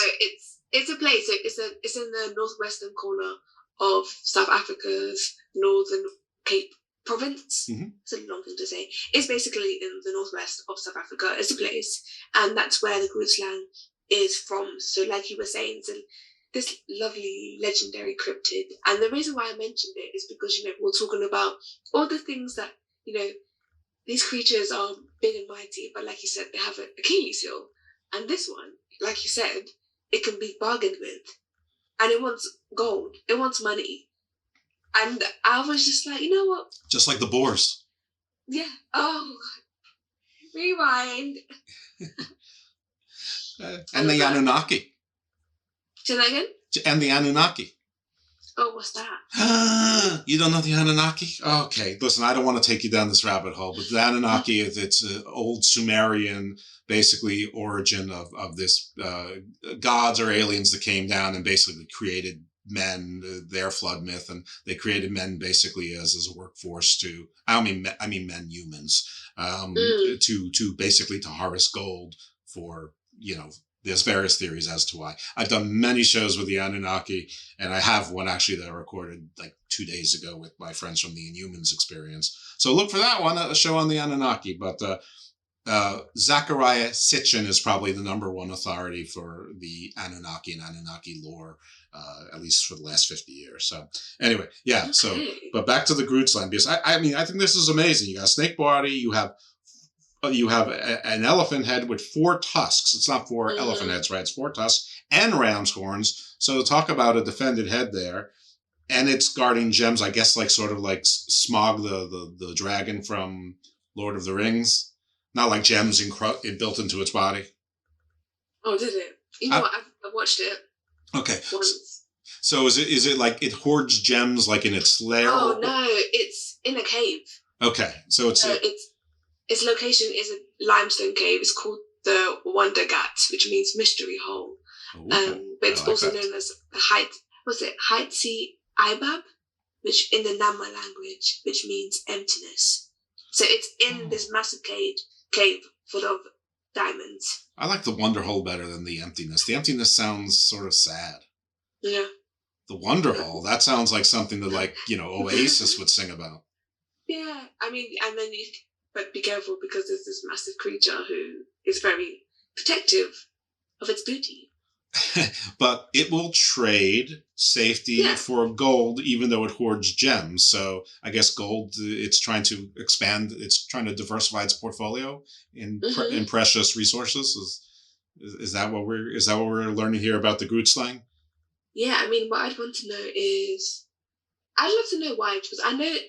it's a place. It's in the northwestern corner of South Africa's Northern Cape province. It's a long thing to say. It's basically in the northwest of South Africa. It's a place, and that's where the Groot slang is from. So, like you were saying, it's this lovely legendary cryptid. And the reason why I mentioned it is because, we're talking about all the things that, these creatures are big and mighty, but like you said, they have an Achilles heel. And this one, like you said, it can be bargained with. And it wants gold. It wants money. And I was just like, you know what? Just like the Boers. Yeah. Oh, rewind. And the Anunnaki. Say that again? And the Anunnaki. Oh, what's that? You don't know the Anunnaki? Okay, listen, I don't want to take you down this rabbit hole, but the Anunnaki, it's an old Sumerian, basically, origin of this gods or aliens that came down and basically created men, their flood myth, and they created men basically as a workforce to, I mean men, humans, to basically to harvest gold for, there's various theories as to why. I've done many shows with the Anunnaki, and I have one actually that I recorded like 2 days ago with my friends from the Inhumans experience. So look for that one, a show on the Anunnaki. But Zachariah Sitchin is probably the #1 authority for the Anunnaki and Anunnaki lore, at least for the last 50 years. So anyway, yeah. Okay. So, but back to the Groot slang, because I think this is amazing. You got a snake body, you have an elephant head with 4 tusks. It's not 4 elephant heads, right? It's 4 tusks and ram's horns. So talk about a defended head there. And it's guarding gems, I guess, sort of like Smaug, the dragon from Lord of the Rings. Not like gems built into its body. Oh, did it? You know what? I've watched it. Okay. Once. So is it like it hoards gems like in its lair? Oh, no. It's in a cave. Okay. So its location is a limestone cave. It's called the Wondergat, which means mystery hole. But it's also known as Haitsi Ibab, which in the Nama language, which means emptiness. So it's in this massive cave full of diamonds. I like the wonder hole better than the emptiness. The emptiness sounds sort of sad. Yeah. The wonder hole, that sounds like something that Oasis would sing about. Yeah, and then but be careful because there's this massive creature who is very protective of its booty. But it will trade safety for gold, even though it hoards gems. So I guess gold, it's trying to expand, it's trying to diversify its portfolio in precious resources. Is that what we're learning here about the Groot slang? Yeah, what I'd want to know is, I'd love to know why, because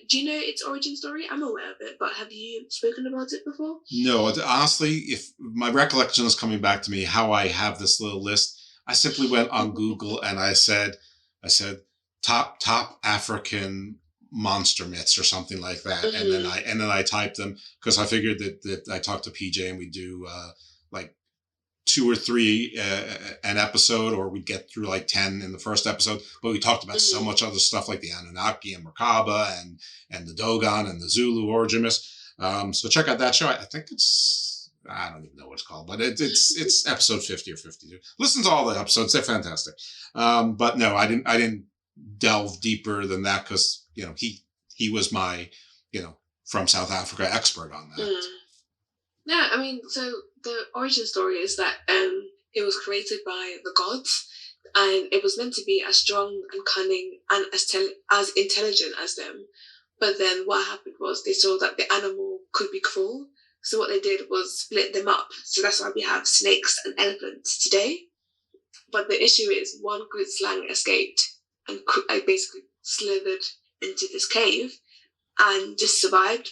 do you know its origin story? I'm aware of it, but have you spoken about it before? No, honestly, if my recollection is coming back to me, how I have this little list, I simply went on Google and I said, top African monster myths or something like that. And then I typed them because I figured that I talked to PJ and we do, 2 or 3 an episode, or we'd get through 10 in the first episode. But we talked about so much other stuff like the Anunnaki and Merkaba and the Dogon and the Zulu origin myths. So check out that show. I think I don't even know what it's called, but it's episode 50 or 52. Listen to all the episodes; they're fantastic. But no, I didn't delve deeper than that because he was my from South Africa expert on that. Yeah, so the origin story is that it was created by the gods, and it was meant to be as strong and cunning and as intelligent as them. But then what happened was they saw that the animal could be cruel, so what they did was split them up. So that's why we have snakes and elephants today. But the issue is one Groot slang escaped and basically slithered into this cave and just survived.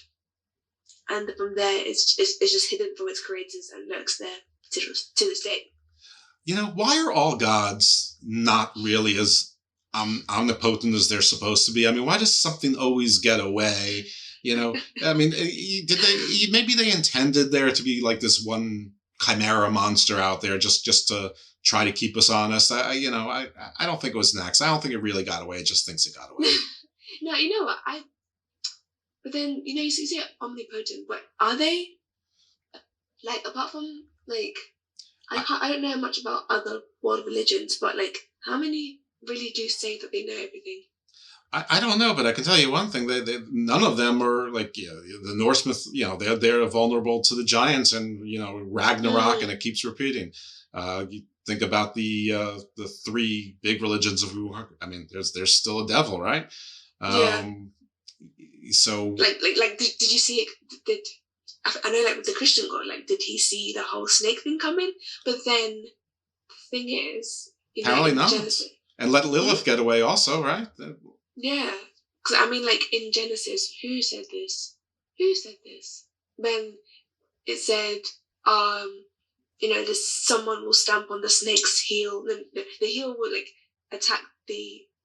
and from there it's just hidden from its creators and lurks there to this day. You know, why are all gods not really as omnipotent as they're supposed to be? I mean, why does something always get away? You know, I mean, maybe they intended there to be like this one chimera monster out there just to try to keep us honest. I don't think it was next. I don't think it really got away. It just thinks it got away. No, you know what? But then, you know, you say omnipotent, but are they, like, apart from, like, I don't know much about other world religions, but, like, how many really do say that they know everything? I don't know, but I can tell you one thing: none of them are like, you know, the Norse myth. You know, they're vulnerable to the giants, and you know, Ragnarok, and it keeps repeating. You think about the three big religions of who. I mean, there's still a devil, right? So, like, did you see it? I know, like with the Christian God, like, did he see the whole snake thing coming? But then the thing is, you apparently know, not. Genesis, and let Lilith get away, also, right? Yeah, because I mean, like in Genesis, who said this? When it said, you know, someone will stamp on the snake's heel, then the heel will like attack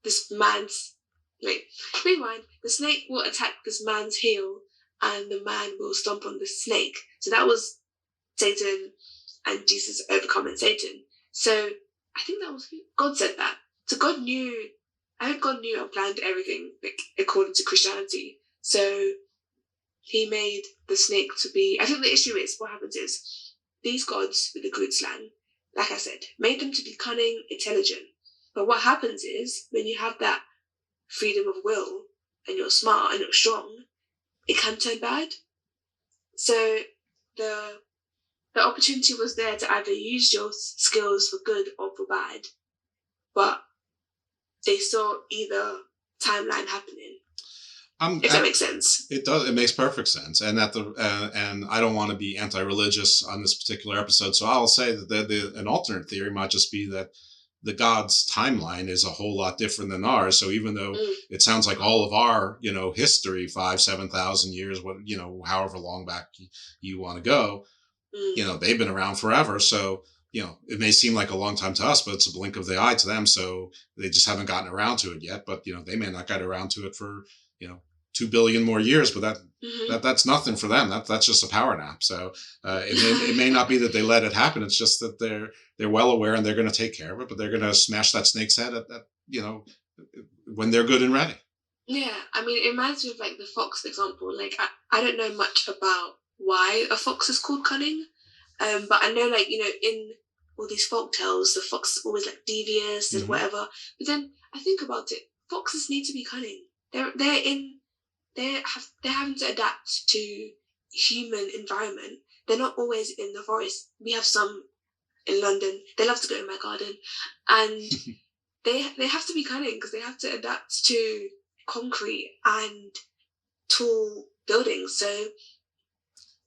this man's, like, rewind. The snake will attack this man's heel, and the man will stomp on the snake. So that was Satan and Jesus overcoming Satan. So I think that was God said that. So God knew. I heard God knew and planned everything, like, according to Christianity. So he made the snake to be. I think the issue is what happens is these gods with the good slang, like I said, made them to be cunning, intelligent. But what happens is when you have that freedom of will and you're smart and you're strong, it can turn bad. So the opportunity was there to either use your skills for good or for bad, but they saw either timeline happening. If that makes sense. It does. It makes perfect sense. And and I don't want to be anti-religious on this particular episode, so I'll say that an alternate theory might just be that the gods' timeline is a whole lot different than ours. So even though it sounds like all of our, you know, history, 5,000-7,000 years, what, you know, however long back you want to go, you know, they've been around forever. So, you know, it may seem like a long time to us, but it's a blink of the eye to them. So they just haven't gotten around to it yet. But, you know, they may not get around to it for, you know, 2 billion more years, but that's nothing for them. That's just a power nap. So it may not be that they let it happen. It's just that they're well aware and they're going to take care of it, but they're going to smash that snake's head at you know, when they're good and ready. Yeah, I mean, it reminds me of like the fox example. Like I don't know much about why a fox is called cunning, but I know, like, you know, in all these folk tales, the fox is always like devious and whatever. But then I think about it, foxes need to be cunning. They're having to adapt to human environment. They're not always in the forest. We have some in London. They love to go in my garden, and they have to be cunning because they have to adapt to concrete and tall buildings. So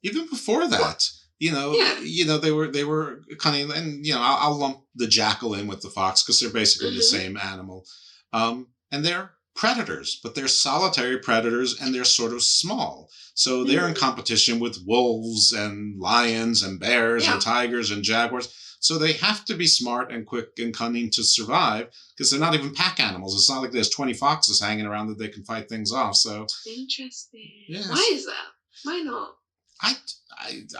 even before that, you know, they were cunning, and you know, I'll lump the jackal in with the fox because they're basically the same animal, and they're predators, but they're solitary predators and they're sort of small. So they're in competition with wolves and lions and bears and tigers and jaguars. So they have to be smart and quick and cunning to survive because they're not even pack animals. It's not like there's 20 foxes hanging around that they can fight things off. So interesting. Yes. Why is that? Why not?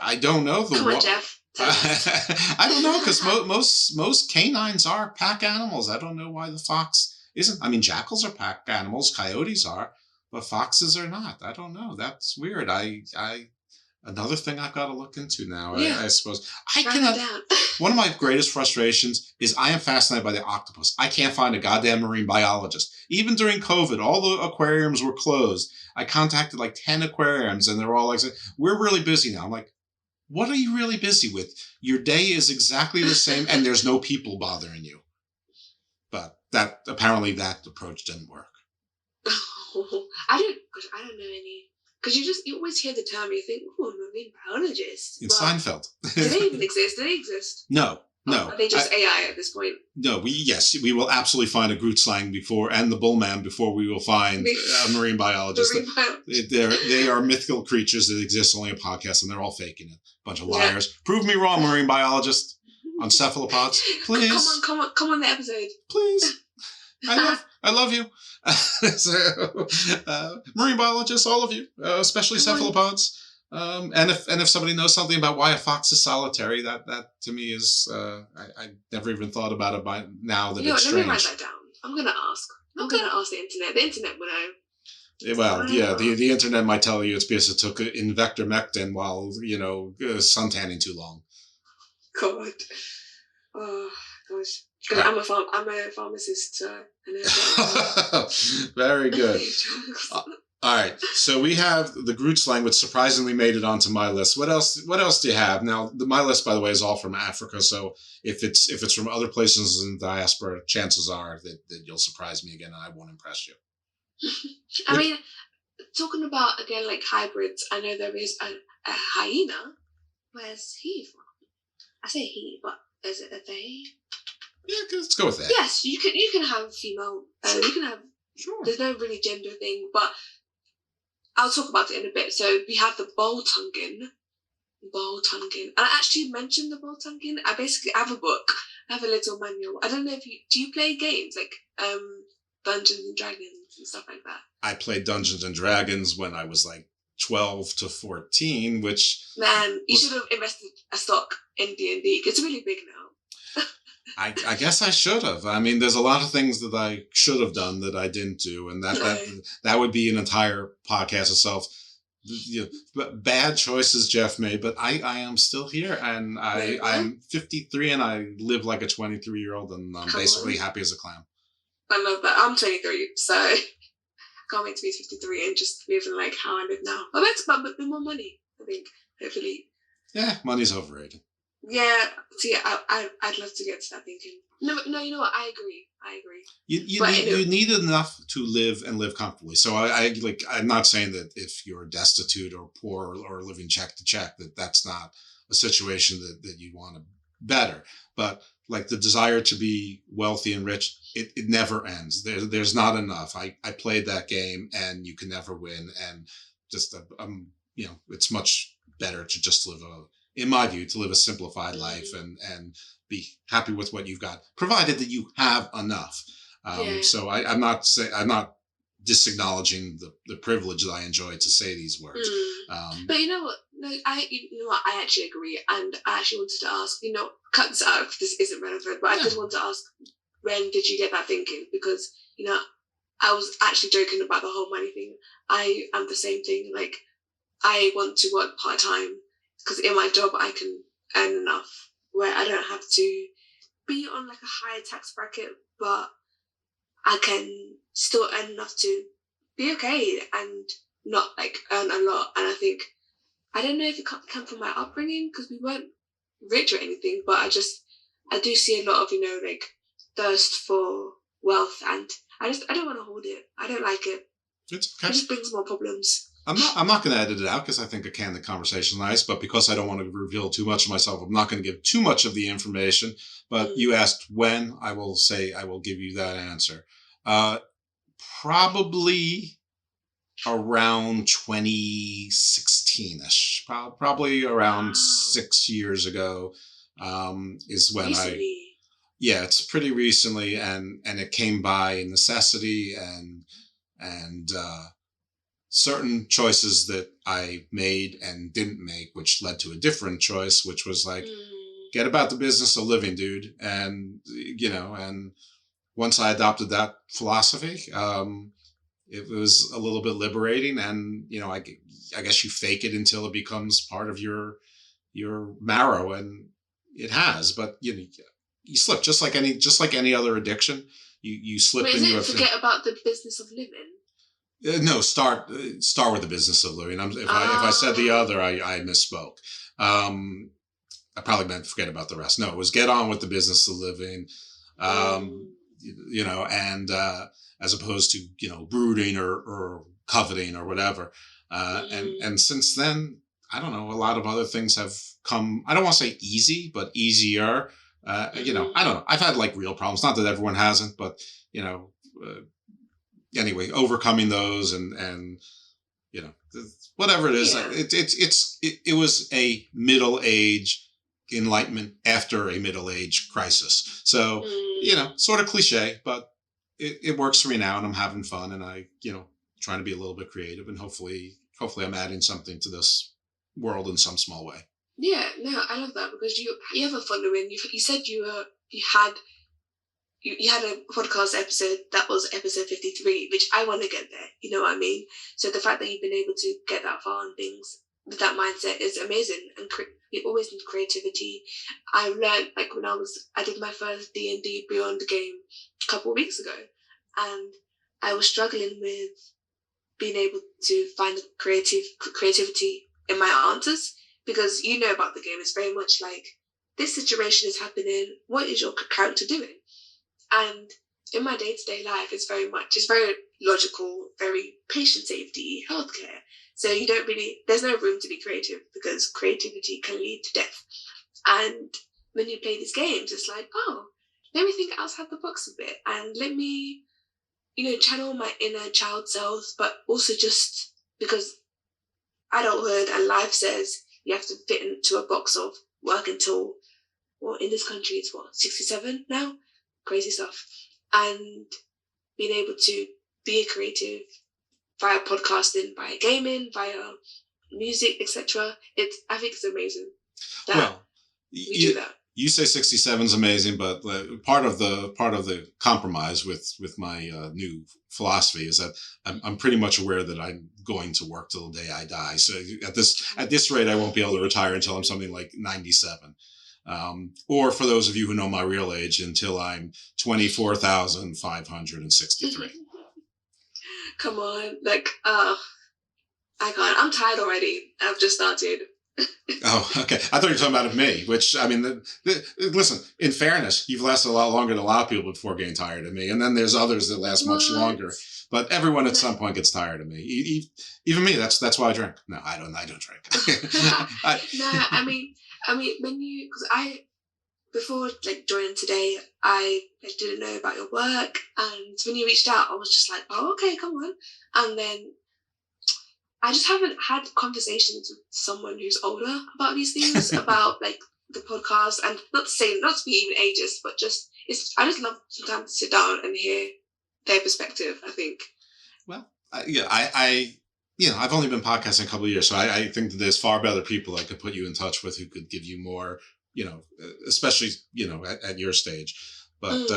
I don't know. Come on, Jeff. I don't know, because most canines are pack animals. I don't know why the fox isn't. I mean, jackals are pack animals, coyotes are, but foxes are not. I don't know. That's weird. Another thing I've got to look into now. I suppose one of my greatest frustrations is I am fascinated by the octopus. I can't find a goddamn marine biologist. Even during COVID, all the aquariums were closed. I contacted like 10 aquariums, and they're all like, "We're really busy now." I'm like, what are you really busy with? Your day is exactly the same, and there's no people bothering you. But apparently that approach didn't work. I don't know any, because you always hear the term, you think, oh, marine biologist. In Seinfeld. Do they even exist? Do they exist? No, No. Are they just AI at this point? No, we will absolutely find a Groot slang before, and the Bullman before we will find a marine biologist. They are mythical creatures that exist only in podcasts, and they're all faking it. Bunch of liars. Yeah. Prove me wrong, marine biologist. On cephalopods, please. Come on the episode. Please. I love you. Marine biologists, all of you, especially cephalopods. And if somebody knows something about why a fox is solitary, that to me is I never even thought about it by now that it's strange. Let me write that down. I'm gonna ask. I'm gonna ask the internet. The internet will know. Well, yeah, the internet might tell you it's because it took invectormectin while suntanning too long. God. Oh gosh. Because I'm a pharmacist. Very good. All right, so we have the Groot slang, which surprisingly made it onto my list. What else do you have? Now, my list, by the way, is all from Africa. So if it's from other places in the diaspora, chances are that you'll surprise me again, and I won't impress you. I mean, talking about again like hybrids, I know there is a hyena. Where's he from? I say he, but is it a they? Yeah, let's go with that. Yes, you can have female. Sure. You can have. Sure. There's no really gender thing, but I'll talk about it in a bit. So we have the Boltungin. And I actually mentioned the Boltungin. I have a book. I have a little manual. I don't know if you play games like Dungeons and Dragons and stuff like that. I played Dungeons and Dragons when I was like 12 to 14, which... Man, you should have invested a stock in D&D. It's really big now. I guess I should have. I mean, there's a lot of things that I should have done that I didn't do, and that would be an entire podcast itself. Bad choices Jeff made, but I am still here, and I'm 53, and I live like a 23-year-old, and I'm basically happy as a clown. I love that. I'm 23, so I can't wait to be 53 and just living like how I live now. But that's about more money, I think, hopefully. Yeah, money's overrated. Yeah, see, I'd love to get to that thinking. No, you know what? I agree. You need enough to live and live comfortably. So I'm not saying that if you're destitute or poor or living check to check, that's not a situation that you want to better. But like the desire to be wealthy and rich, it never ends. There's not enough. I played that game, and you can never win. And just it's much better to just live in my view, to live a simplified life and be happy with what you've got, provided that you have enough. So I'm not disacknowledging the privilege that I enjoy to say these words. But you know what? No, I actually agree, and I actually wanted to ask. Cut this out if this isn't relevant. But I just want to ask, when did you get that thinking? Because I was actually joking about the whole money thing. I am the same thing. Like, I want to work part-time, because in my job I can earn enough where I don't have to be on like a higher tax bracket, but I can still earn enough to be okay and not like earn a lot. And I don't know if it come from my upbringing, because we weren't rich or anything, but I do see a lot of like thirst for wealth, and I don't want to hold it. I don't like it. It's okay. It just brings more problems. I'm not going to edit it out, because I think the conversation is nice, but because I don't want to reveal too much of myself, I'm not going to give too much of the information. But you asked when, I will give you that answer. Probably around 2016-ish, probably around 6 years ago, is when recently. It's pretty recently, and it came by necessity and certain choices that I made and didn't make, which led to a different choice, which was like, get about the business of living, dude. And, and once I adopted that philosophy, it was a little bit liberating. And, I guess you fake it until it becomes part of your marrow, and it has. But, you slip just like any other addiction. You slip. Wait, forget about the business of living? No, start with the business of living. If I said the other, I misspoke. I probably meant forget about the rest. No, it was get on with the business of living. And as opposed to brooding or coveting or whatever. And since then, I don't know. A lot of other things have come. I don't want to say easy, but easier. You know, I don't know. I've had like real problems. Not that everyone hasn't, but you know, anyway, overcoming those and you know, whatever it is, it was a middle age enlightenment after a middle age crisis. So you know, sort of cliche, but it works for me now, and I'm having fun, and I, you know, trying to be a little bit creative, and hopefully I'm adding something to this world in some small way. Yeah, no, I love that because you have a following. You said you had a podcast episode that was episode 53, which I want to get there. You know what I mean? So the fact that you've been able to get that far on things with that mindset is amazing, and you always need creativity. I learned like when I did my first D&D Beyond game a couple of weeks ago, and I was struggling with being able to find the creativity in my answers, because you know about the game, it's very much like this situation is happening, what is your character doing? And in my day-to-day life, it's very logical, very patient safety, healthcare. So there's no room to be creative, because creativity can lead to death. And when you play these games, it's like, oh, let me think outside the box a bit, and let me, you know, channel my inner child self, but also just because adulthood and life says you have to fit into a box of work until, well, in this country it's 67 now? Crazy stuff. And being able to be a creative via podcasting, via gaming, via music, etc. I think it's amazing that we do that. You say 67 is amazing, but part of the compromise with my new philosophy is that I'm pretty much aware that I'm going to work till the day I die. So at this rate, I won't be able to retire until I'm something like 97. Or for those of you who know my real age, until I'm 24,563. Come on, like, I can't. I'm tired already. I've just started. Oh, okay. I thought you were talking about me, which, I mean, listen, in fairness, you've lasted a lot longer than a lot of people before getting tired of me. And then there's others that last much longer. But everyone at some point gets tired of me. Even me, that's why I drink. No, I don't drink. No, I mean, because before like joining today, I didn't know about your work. And when you reached out, I was just like, oh, okay, come on. And then I just haven't had conversations with someone who's older about these things, about like the podcast, and not to be even ageist, but I just love sometimes to sit down and hear their perspective, I think. Well, I've only been podcasting a couple of years, so I think that there's far better people I could put you in touch with who could give you more, you know, especially, you know, at your stage. But,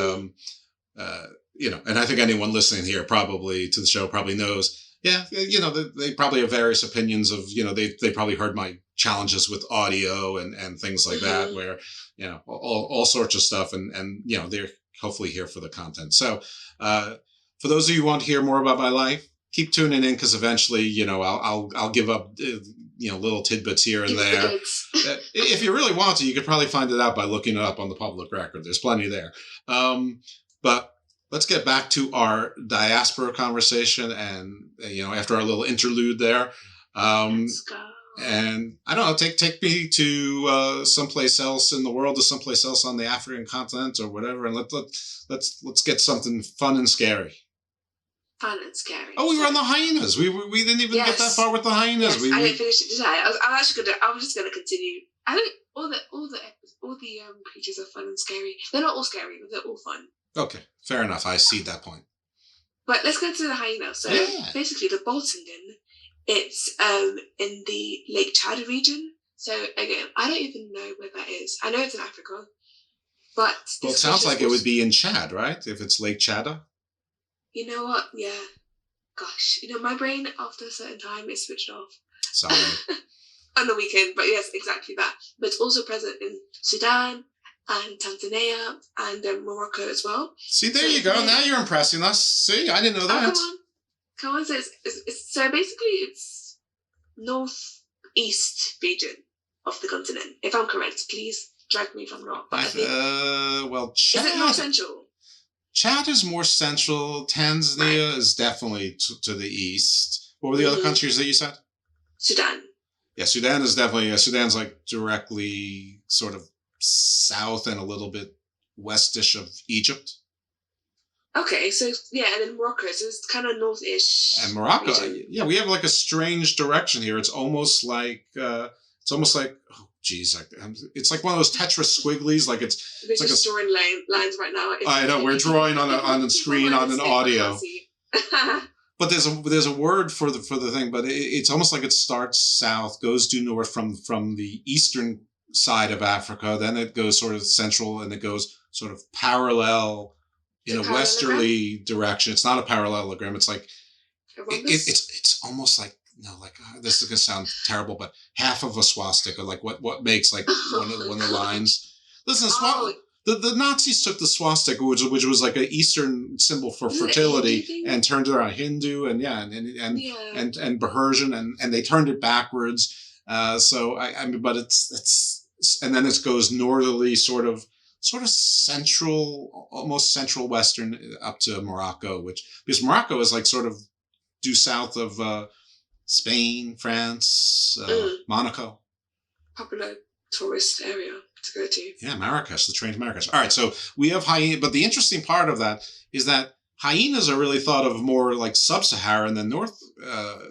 you know, and I think anyone listening here probably to the show probably knows, yeah, you know, they probably have various opinions of, you know, they probably heard my challenges with audio and things like that, where, you know, all sorts of stuff. And, you know, they're hopefully here for the content. So for those of you who want to hear more about my life, keep tuning in, because eventually, you know, I'll give up, you know, little tidbits here and there. If you really want to, you could probably find it out by looking it up on the public record. There's plenty there. But let's get back to our diaspora conversation, and you know, after our little interlude there, let's go. And I don't know, take me to someplace else in the world, or someplace else on the African continent, or whatever, and let's get something fun and scary. Fun and scary. Oh, we were on the hyenas. We didn't even get that far with the hyenas. Yes, I didn't finish it, did I? I was just gonna continue. I think all the creatures are fun and scary. They're not all scary, but they're all fun. Okay, fair enough. I see that point. But let's go to the hyena. So basically, the Boltongan, it's in the Lake Chad region. So again, I don't even know where that is. I know it's in Africa, but well, it sounds like it would be in Chad, right? If it's Lake Chad. You know what? Yeah. Gosh, you know, my brain after a certain time is switched off. Sorry. On the weekend, but yes, exactly that. But it's also present in Sudan and Tanzania and Morocco as well. See, there you go. Now you're impressing us. See, I didn't know that. Come on. So so basically, it's northeast region of the continent. If I'm correct, please drag me if I'm not. But I think, well, Chad. Is it north central? Chad is more central. Tanzania is definitely to the east. What were the other countries that you said? Sudan. Yeah, Sudan is definitely. Sudan's like directly sort of south and a little bit westish of Egypt. Okay, so yeah, and then Morocco, so it's kind of north-ish. And Morocco, region. yeah, we have like a strange direction here. It's almost like oh geez, it's like one of those Tetris squigglies. Like it's They're like just drawing lines right now. I know we're drawing on the screen on an audio. But there's a word for the thing, but it's almost like it starts south, goes due north from the eastern side of Africa, then it goes sort of central, and it goes sort of parallel in a westerly direction. It's not a parallelogram. It's like it's almost like this is gonna sound terrible, but half of a swastika, like what makes like one of the lines. Listen, the Nazis took the swastika, which was like an Eastern symbol for fertility, and turned it around Hindu and Persian, and they turned it backwards. So I mean, but it's and then it goes northerly, sort of central, almost central western up to Morocco, because Morocco is like sort of due south of Spain, France, Monaco. Popular tourist area to go to. Yeah, Marrakesh, the train to Marrakesh. All right, so we have hyena, but the interesting part of that is that hyenas are really thought of more like sub-Saharan than North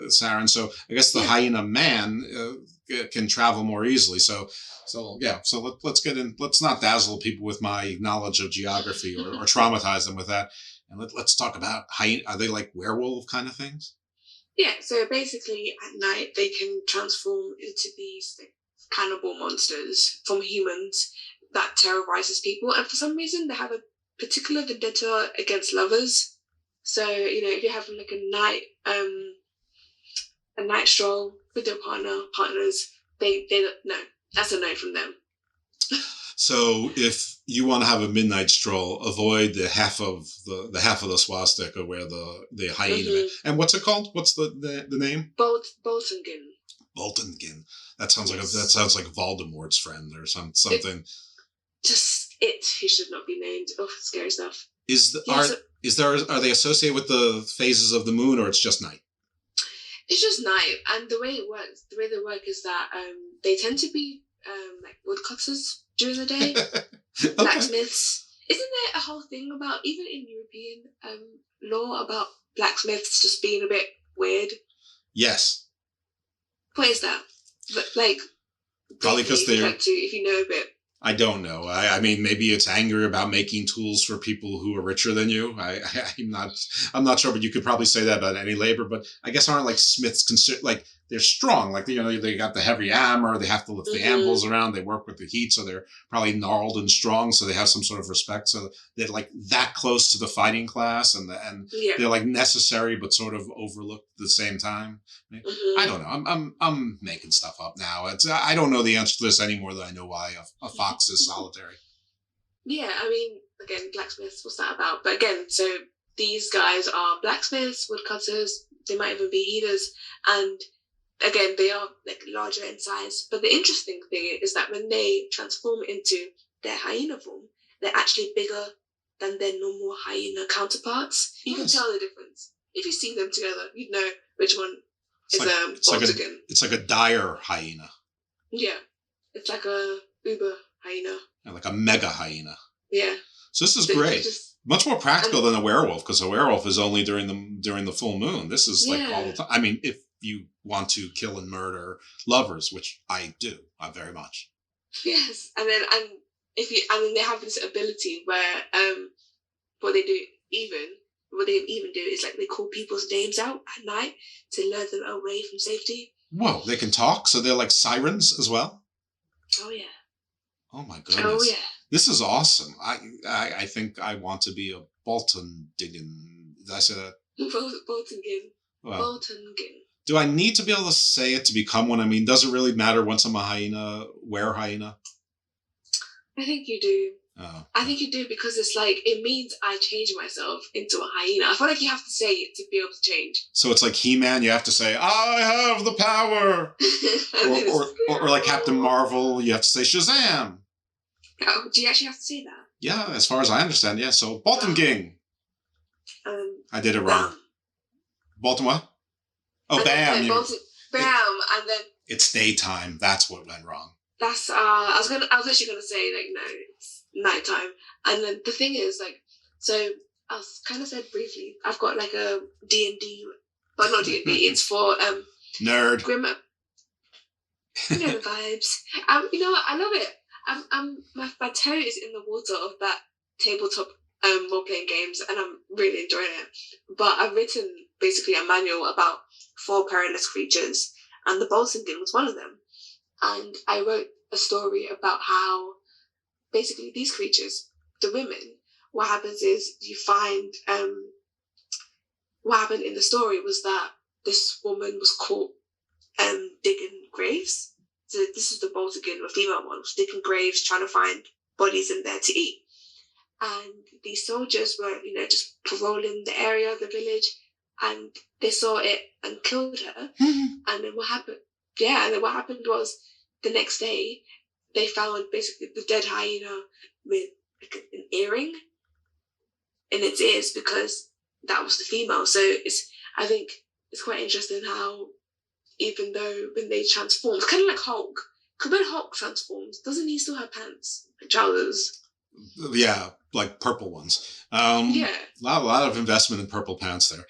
Saharan. So I guess the hyena man can travel more easily. So let's get in. Let's not dazzle people with my knowledge of geography or traumatize them with that. And let's talk about hyena. Are they like werewolf kind of things? Yeah. So basically, at night they can transform into these cannibal monsters from humans that terrorizes people, and for some reason they have a particular vendetta against lovers. So if you're having like a night stroll with your partners, they no. That's a no from them. So if you want to have a midnight stroll, avoid the half of the swastika where the hyena. Mm-hmm. And what's it called? What's the name? Boltingen. Boltingen. That sounds like Voldemort's friend or something. He should not be named. Oh, scary stuff. Are they associated with the phases of the moon, or it's just night? It's just night, and the way they work is that they tend to be like woodcutters during the day, okay. Blacksmiths. Isn't there a whole thing about, even in European law, about blacksmiths just being a bit weird? Yes. What is that? But, like, probably because they're. If you know a bit. I don't know. I mean, maybe it's anger about making tools for people who are richer than you. I'm not sure, but you could probably say that about any labor. But I guess aren't like smiths like they're strong? Like they got the heavy hammer. They have to lift the anvils around. They work with the heat, so they're probably gnarled and strong. So they have some sort of respect. So they're like that close to the fighting class, and they're like necessary but sort of overlooked at the same time. I don't know. I'm making stuff up now. I don't know the answer to this any more than I know why a fox is solitary. Yeah, I mean, again, blacksmiths, what's that about? But again, so these guys are blacksmiths, woodcutters, they might even be healers, and again, they are like larger in size. But the interesting thing is that when they transform into their hyena form, they're actually bigger than their normal hyena counterparts. You can tell the difference. If you see them together, you'd know which one is Boltingen. It's like a dire hyena. Yeah, it's like a uber hyena. Yeah, like a mega hyena. Yeah. So this is great. Much more practical than a werewolf, because a werewolf is only during the full moon. This is like all the time. I mean, if you want to kill and murder lovers, which I do, very much. Yes, and they have this ability where what they even do is like they call people's names out at night to lure them away from safety. Whoa, they can talk, so they're like sirens as well? Oh yeah. Oh my goodness. Oh yeah. This is awesome. I think I want to be a Boltingen. Did I say that? Boltingen. Well, Boltingen. do I need to be able to say it to become one? I mean, does it really matter once I'm a hyena, were-hyena? I think you do. Oh. I think you do, because it's like, it means I change myself into a hyena. I feel like you have to say it to be able to change. So it's like He-Man, you have to say, I have the power. or like Captain Marvel, you have to say Shazam. Oh, do you actually have to say that? Yeah, as far as I understand, yeah. So Boltingen. I did it wrong. Bolton what? Oh, and bam. Bam, and then... It's daytime. That's what went wrong. That's I was literally gonna say like no, it's nighttime. And then the thing is like, so I was kind of said briefly, I've got like a D&D, but not D&D. It's for nerd. Grim. You know the vibes. You know what? I love it. My toe is in the water of that tabletop role playing games, and I'm really enjoying it. But I've written basically a manual about 4 perilous creatures, and the Bolsingen was one of them. And I wrote a story about how basically these creatures, the women, what happens is you find what happened in the story was that this woman was caught digging graves. So this is the Bolsingen, a female one, was digging graves, trying to find bodies in there to eat. And these soldiers were, just patrolling the area, the village, and they saw it and killed her. And then what happened? Yeah, and then what happened was the next day they found basically the dead hyena with like an earring in its ears because that was the female. So I think it's quite interesting how even though when they transform, it's kind of like Hulk. Because when Hulk transforms, doesn't he still have pants, like trousers? Yeah, like purple ones. Yeah. A lot of investment in purple pants there.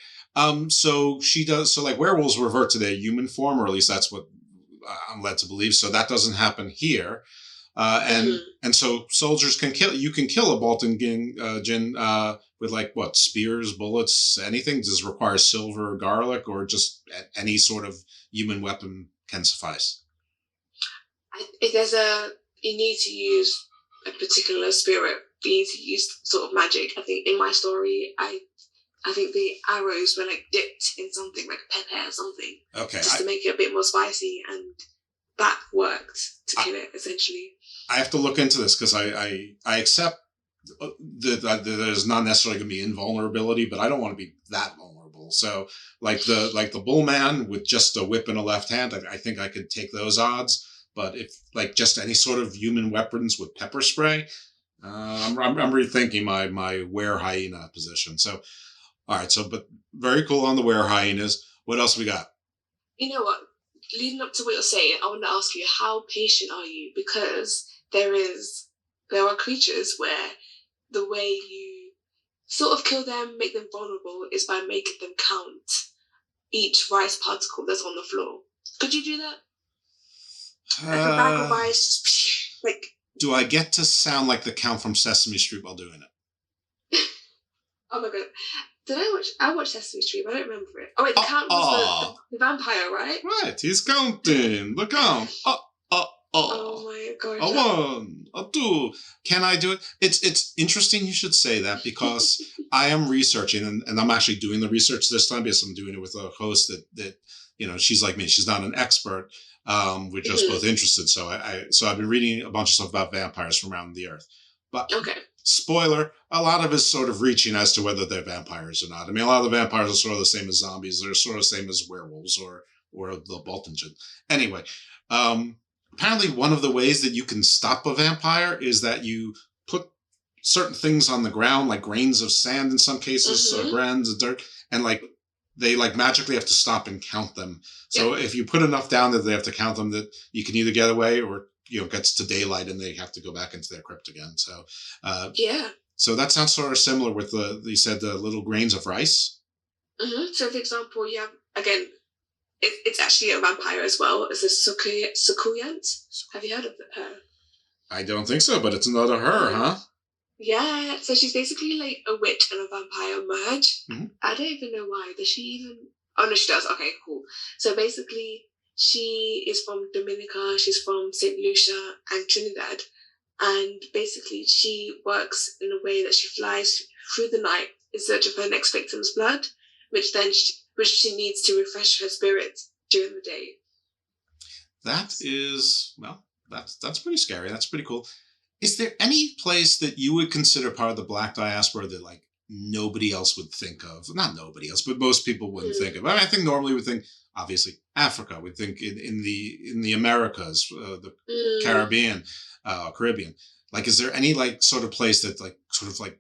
So she does. So like werewolves revert to their human form, or at least that's what I'm led to believe. So that doesn't happen here. And so soldiers can kill. You can kill a Bolsingen with like what, spears, bullets, anything. Does it require silver or garlic, or just any sort of human weapon can suffice? You need to use a particular spirit. You need to use sort of magic. I think in my story, I think the arrows were like dipped in something like pepper or something. Okay. Just to make it a bit more spicy, and that worked to kill it essentially. I have to look into this because I accept that there's not necessarily going to be invulnerability, but I don't want to be that vulnerable. So like the bullman with just a whip in a left hand, I think I could take those odds. But if like just any sort of human weapons with pepper spray, I'm rethinking my were hyena position. So, all right. So, but very cool on the were hyenas. What else we got? You know what? Leading up to what you're saying, I want to ask you, how patient are you? Because there are creatures where the way you sort of kill them, make them vulnerable, is by making them count each rice particle that's on the floor. Could you do that? Like a bag of rice, just like. Do I get to sound like the Count from Sesame Street while doing it? Oh my god. Did I watched Sesame Street, but I don't remember it. Oh wait, the Count was the vampire, right? Right, he's counting. The Count. Oh my god. A 1, a 2. Can I do it? It's interesting you should say that because I am researching and I'm actually doing the research this time because I'm doing it with a host that she's like me. She's not an expert. We're just both interested. So I've been reading a bunch of stuff about vampires from around the earth. But spoiler, a lot of it's sort of reaching as to whether they're vampires or not. I mean, a lot of the vampires are sort of the same as zombies. They're sort of the same as werewolves or the Boltingen. Anyway, apparently one of the ways that you can stop a vampire is that you put certain things on the ground, like grains of sand in some cases, or grains of dirt, and like they like magically have to stop and count them. So if you put enough down that they have to count them, that you can either get away or it gets to daylight and they have to go back into their crypt again. So so that sounds sort of similar with you said the little grains of rice. So for example, you have again, it's actually a vampire as well. It's a succulent. Have you heard of her? I don't think so, but it's another her, huh? Yeah, so she's basically like a witch and a vampire merge. I don't even know why. Does she even... Oh, no, she does. Okay, cool. So basically, she is from Dominica, she's from St. Lucia and Trinidad. And basically, she works in a way that she flies through the night in search of her next victim's blood, which she needs to refresh her spirit during the day. That is... Well, that's pretty scary. That's pretty cool. Is there any place that you would consider part of the Black Diaspora that like nobody else would think of? Not nobody else, but most people wouldn't think of. I mean, I think normally we think, obviously, Africa. We think in the Americas, the Caribbean. Like, is there any like sort of place that like sort of like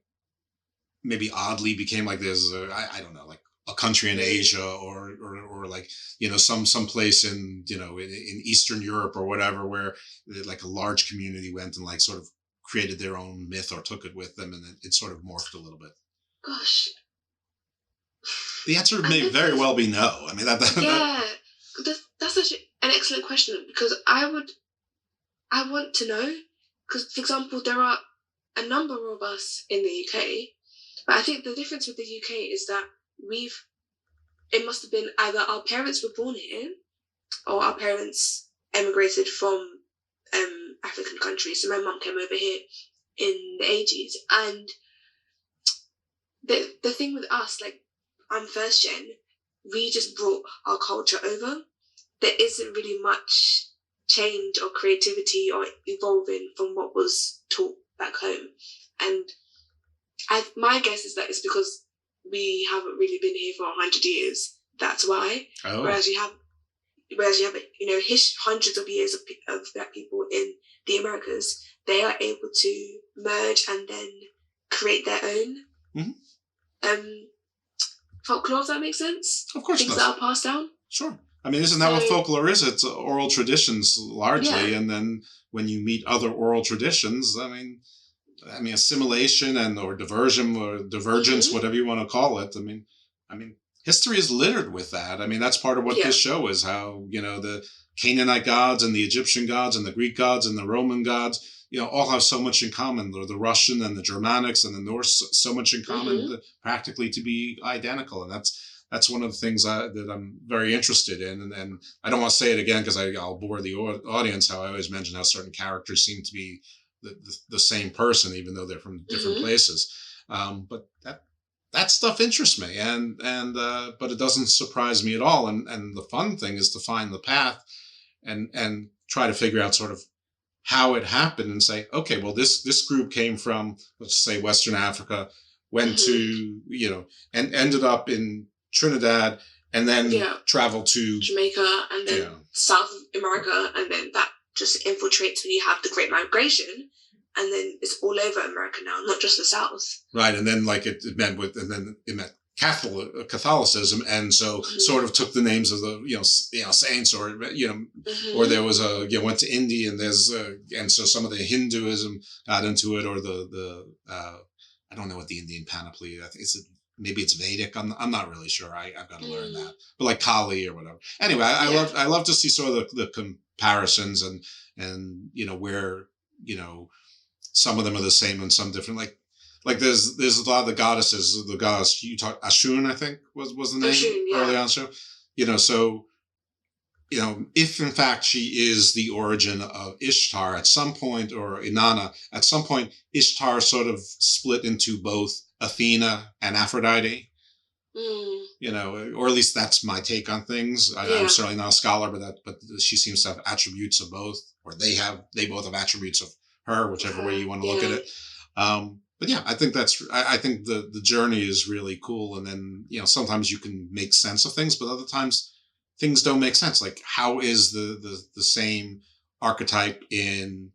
maybe oddly became like there's I don't know, like a country in Asia or like, you know, some place in, you know, in Eastern Europe or whatever, where like a large community went and like sort of created their own myth or took it with them, and it sort of morphed a little bit. Gosh. The answer may very well be no. I mean, that's such an excellent question, because I want to know, because, for example, there are a number of us in the UK, but I think the difference with the UK is that it must have been either our parents were born here or our parents emigrated from African countries. So my mum came over here in the 80s. And the thing with us, like, I'm first gen, we just brought our culture over. There isn't really much change or creativity or evolving from what was taught back home. And my guess is that it's because we haven't really been here for 100 years. That's why. Oh. Whereas you have, you know, hundreds of years of Black people in the Americas, they are able to merge and then create their own folklore, if that makes sense. Of course, things that are passed down. Sure. I mean, isn't that what folklore is? It's oral traditions largely, and then when you meet other oral traditions, I mean, assimilation or diversion or divergence, whatever you want to call it. I mean, history is littered with that. I mean, that's part of what this show is. How, you know, the Canaanite gods and the Egyptian gods and the Greek gods and the Roman gods, you know, all have so much in common. The Russian and the Germanics and the Norse, so much in common, practically to be identical, and that's one of the things that I'm very interested in. And I don't want to say it again because I'll bore the audience, how I always mention how certain characters seem to be the same person, even though they're from different places. But that stuff interests me, but it doesn't surprise me at all. And the fun thing is to find the path and try to figure out sort of how it happened and say, okay, well, this group came from, let's say, Western Africa, went to, you know, and ended up in Trinidad, and then traveled to Jamaica, and then South America, and then that just infiltrates when you have the Great Migration, and then it's all over America now, not just the South. Right, and then like it meant Catholicism, and so sort of took the names of the saints, or or there was went to India, and there's and so some of the Hinduism got into it, or the I don't know what the Indian panoply. I think maybe it's Vedic. I'm not really sure. I've got to learn that. But like Kali or whatever. Anyway, I love to see sort of the comparisons and you know where, you know, some of them are the same and some different. Like there's a lot of the goddesses. The goddess you talk Ashun, I think was the name early on. So, you know, if in fact she is the origin of Ishtar at some point, or Inanna at some point, Ishtar sort of split into both Athena and Aphrodite, you know, or at least that's my take on things. I'm certainly not a scholar, but she seems to have attributes of both, or they both have attributes of her, whichever way you want to look at it. But yeah, I think I think the journey is really cool. And then, you know, sometimes you can make sense of things, but other times things don't make sense. Like, how is the same archetype in,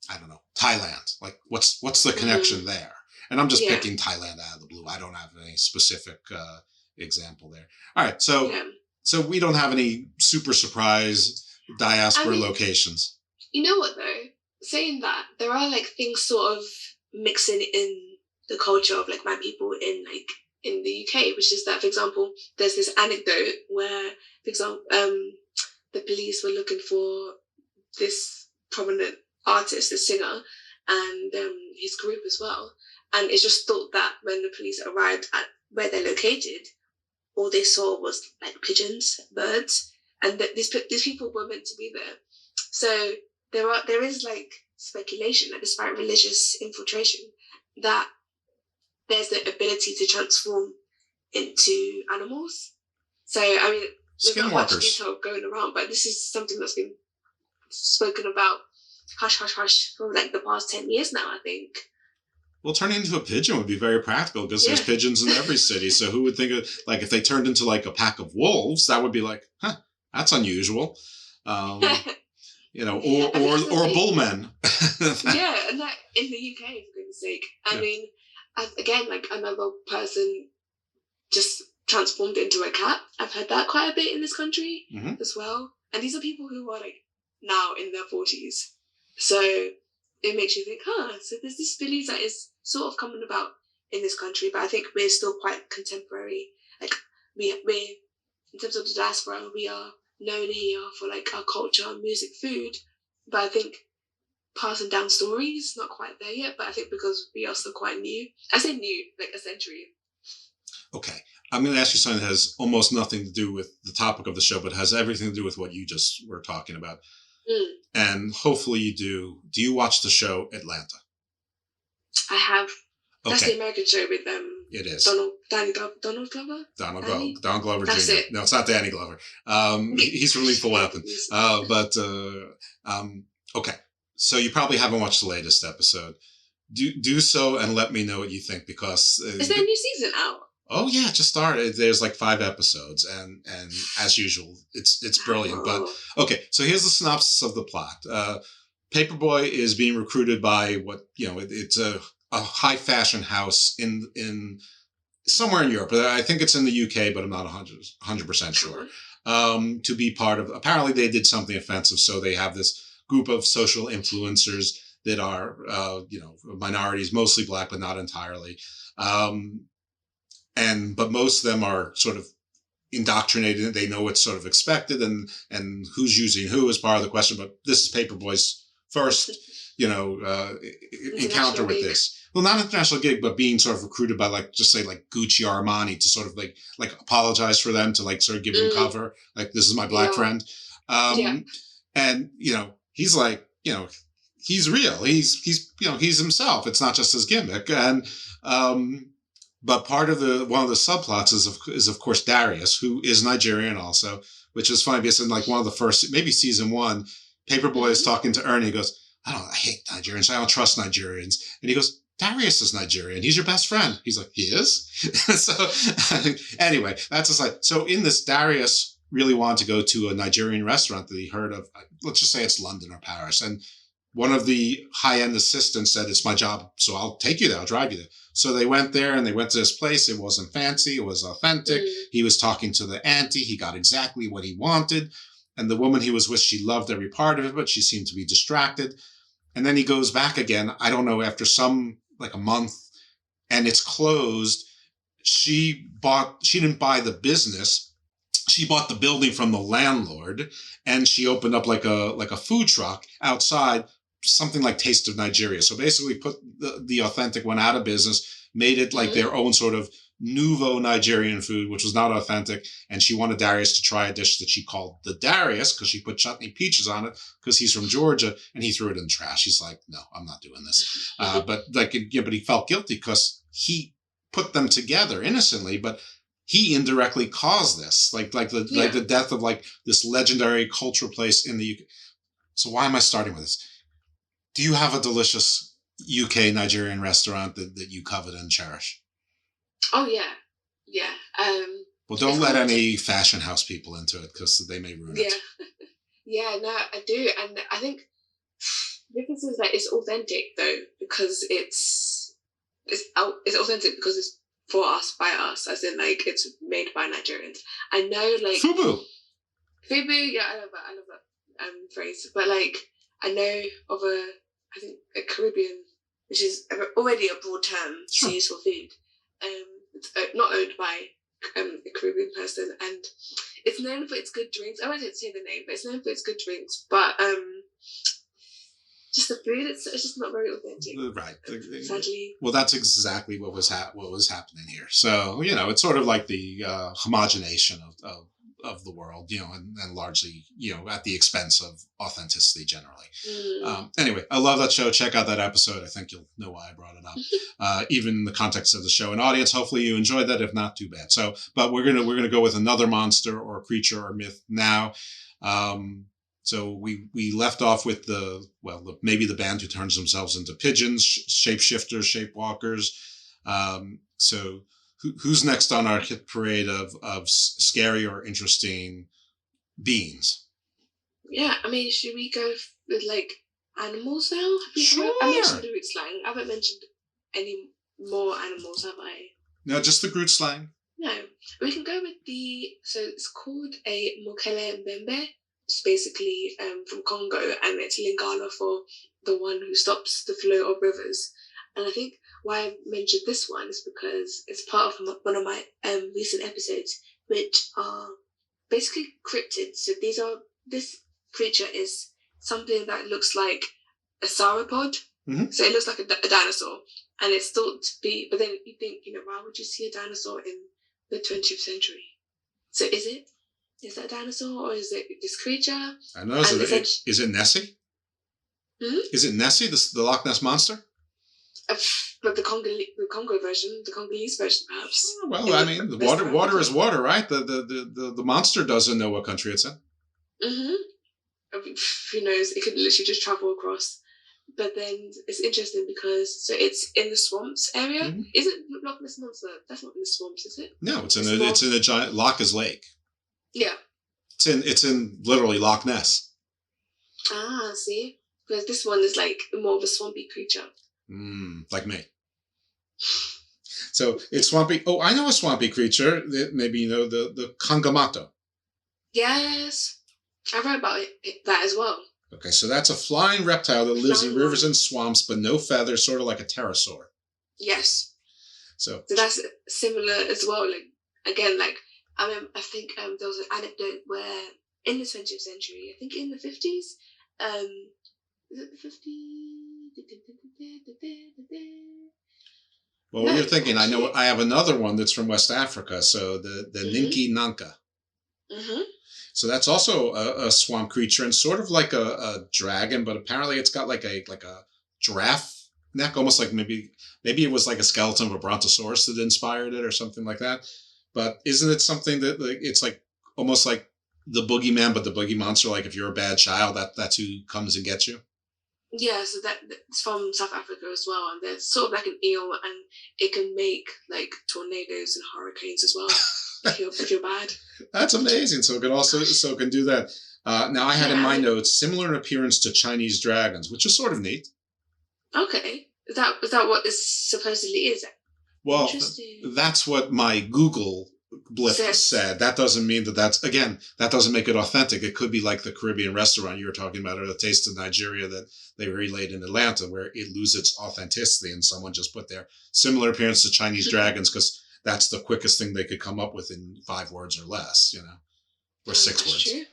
I don't know, Thailand? Like, what's the connection there? And I'm just picking Thailand out of the blue. I don't have any specific example there. All right, so we don't have any super surprise diaspora locations. You know what though? Saying that, there are like things sort of mixing in the culture of like my people in the UK, which is that, for example, there's this anecdote where, for example, the police were looking for this prominent artist, this singer, and his group as well. And it's just thought that when the police arrived at where they're located, all they saw was like pigeons, birds, and that these people were meant to be there. So there is like speculation that despite religious infiltration, that there's the ability to transform into animals. So I mean, there's not much detail going around, but this is something that's been spoken about hush hush hush for like the past 10 years now, I think. Well, turning into a pigeon would be very practical because there's pigeons in every city. So who would think of, like, if they turned into like a pack of wolves, that would be like, that's unusual. You know, or bullmen. Yeah, and that in the UK, for goodness sake. I mean, again, like another person just transformed into a cat. I've heard that quite a bit in this country Mhm. as well. And these are people who are like now in their 40s. So it makes you think, so there's this belief that is sort of coming about in this country, but I think we're still quite contemporary. Like we're in terms of the diaspora, we are known here for like our culture, music, food. But I think passing down stories, not quite there yet, but I think because we are still quite new. I say new, like a century. Okay. I'm going to ask you something that has almost nothing to do with the topic of the show, but has everything to do with what you just were talking about. And hopefully you do. Do you watch the show Atlanta? I have. That's Okay. the American show with It is. Donald Glover? Donald Glover That's Jr. it. No, it's not Danny Glover. He's from Lethal Weapon. Okay. So you probably haven't watched the latest episode. Do so and let me know what you think, because Is there a new season out? oh yeah, it just started. There's like 5 episodes, and as usual, it's brilliant. But okay, so here's the synopsis of the plot. Paperboy is being recruited by it's a high fashion house in somewhere in Europe. I think it's in the UK, but I'm not 100% sure. To be part of, apparently they did something offensive, so they have this group of social influencers that are minorities, mostly black, but not entirely. But most of them are sort of indoctrinated. They know what's sort of expected and who's using who is part of the question. But this is Paperboy's first, encounter with this. Well, not an international gig, but being sort of recruited by Gucci or Armani to sort of like apologize for them, to like sort of give them cover. Like, this is my black friend. And, he's like, he's real. He's himself. It's not just his gimmick. And, but part of one of the subplots is of course Darius, who is Nigerian also, which is funny because in like one of the first, maybe season 1, Paperboy is talking to Ernie. He goes, I hate Nigerians. I don't trust Nigerians. And he goes, Darius is Nigerian. He's your best friend. He's like, he is? So anyway, that's aside. So in this, Darius really wanted to go to a Nigerian restaurant that he heard of. Let's just say it's London or Paris. And one of the high-end assistants said, it's my job, so I'll take you there. I'll drive you there. So they went there and they went to this place. It wasn't fancy. It was authentic. He was talking to the auntie. He got exactly what he wanted. And the woman he was with, she loved every part of it, but she seemed to be distracted. And then he goes back again, I don't know, after a month, and it's closed. She didn't buy the business. She bought the building from the landlord, and she opened up like a food truck outside, something like Taste of Nigeria. So basically put the authentic one out of business, made it like their own sort of nouveau Nigerian food, which was not authentic. And she wanted Darius to try a dish that she called the Darius, because she put chutney peaches on it, because he's from Georgia, and he threw it in the trash. He's like, no, I'm not doing this. But he felt guilty because he put them together innocently, but he indirectly caused this, like the death of like this legendary cultural place in the UK. So why am I starting with this? Do you have a delicious UK Nigerian restaurant that you covet and cherish? Oh yeah. Well, don't let any fashion house people into it, because they may ruin it. Yeah, no, I do, and I think the difference is that it's authentic though, because it's authentic because it's for us, by us, as in like it's made by Nigerians. I know, like Fubu, yeah, I love that phrase, but like I know of I think a Caribbean, which is already a broad term to use for food. It's not owned by a Caribbean person, and it's known for its good drinks. I won't say the name, but it's known for its good drinks. But just the food, it's just not very authentic. Right. Sadly. Well, that's exactly what was happening here. So it's sort of like the homogenation of the world, and largely, at the expense of authenticity generally. Anyway, I love that show. Check out that episode. I think you'll know why I brought it up, even in the context of the show and audience. Hopefully you enjoyed that. If not, too bad. So, but we're gonna go with another monster or creature or myth now. So we left off with maybe the band who turns themselves into pigeons, shapeshifters, shapewalkers. So who's next on our hit parade of scary or interesting beings? Yeah, I mean, should we go with like animals now? I mentioned the root slang. I haven't mentioned any more animals, have I? No, just the Groot slang. No, we can go with so it's called a Mokele Mbembe. It's basically from Congo, and it's Lingala for the one who stops the flow of rivers. And I think why I mentioned this one is because it's part of one of my recent episodes, which are basically cryptids. So this creature is something that looks like a sauropod. Mm-hmm. So it looks like a dinosaur, and it's thought to be. But then you think, why would you see a dinosaur in the 20th century? So is that a dinosaur, or is it this creature? I know. Is it Nessie? Hmm? Is it Nessie, the Loch Ness monster? But the Congo version, the Congolese version, perhaps. Oh, well, I mean, the water is water, right? The monster doesn't know what country it's in. Mm-hmm. Who knows? It could literally just travel across. But then it's interesting because it's in the swamps area. Mm-hmm. Is it Loch Ness monster? That's not in the swamps, is it? No, it's in a giant Loch is lake. Yeah. It's in literally Loch Ness. Ah, see, because this one is like more of a swampy creature. Like me. So it's swampy. Oh, I know a swampy creature. Maybe you know the Kangamato. Yes, I read about that as well. Okay, so that's a flying reptile that lives in rivers and swamps, but no feathers, sort of like a pterosaur. Yes. So that's similar as well. Like again, like I think there was an anecdote where in the 20th century, I think in the 50s, is it the 50s? Well, what you're thinking, I know I have another one that's from West Africa, so the Ninki Nanka. Mm-hmm. So that's also a swamp creature and sort of like a dragon, but apparently it's got like a giraffe neck, almost like maybe it was like a skeleton of a brontosaurus that inspired it or something like that. But isn't it something that it's like almost like the boogeyman, but the boogie monster? Like if you're a bad child, that's who comes and gets you. Yeah, so that's from South Africa as well, and they're sort of like an eel, and it can make like tornadoes and hurricanes as well. if you're bad. That's amazing. So it can do that. Now I had in my notes similar in appearance to Chinese dragons, which is sort of neat. Okay, is that what this supposedly is? Well, that's what my Google blip said. That doesn't mean that doesn't make it authentic. It could be like the Caribbean restaurant you were talking about, or the Taste of Nigeria that they relayed in Atlanta, where it loses its authenticity and someone just put their similar appearance to Chinese dragons because that's the quickest thing they could come up with in 5 words or less, or 6 words. True.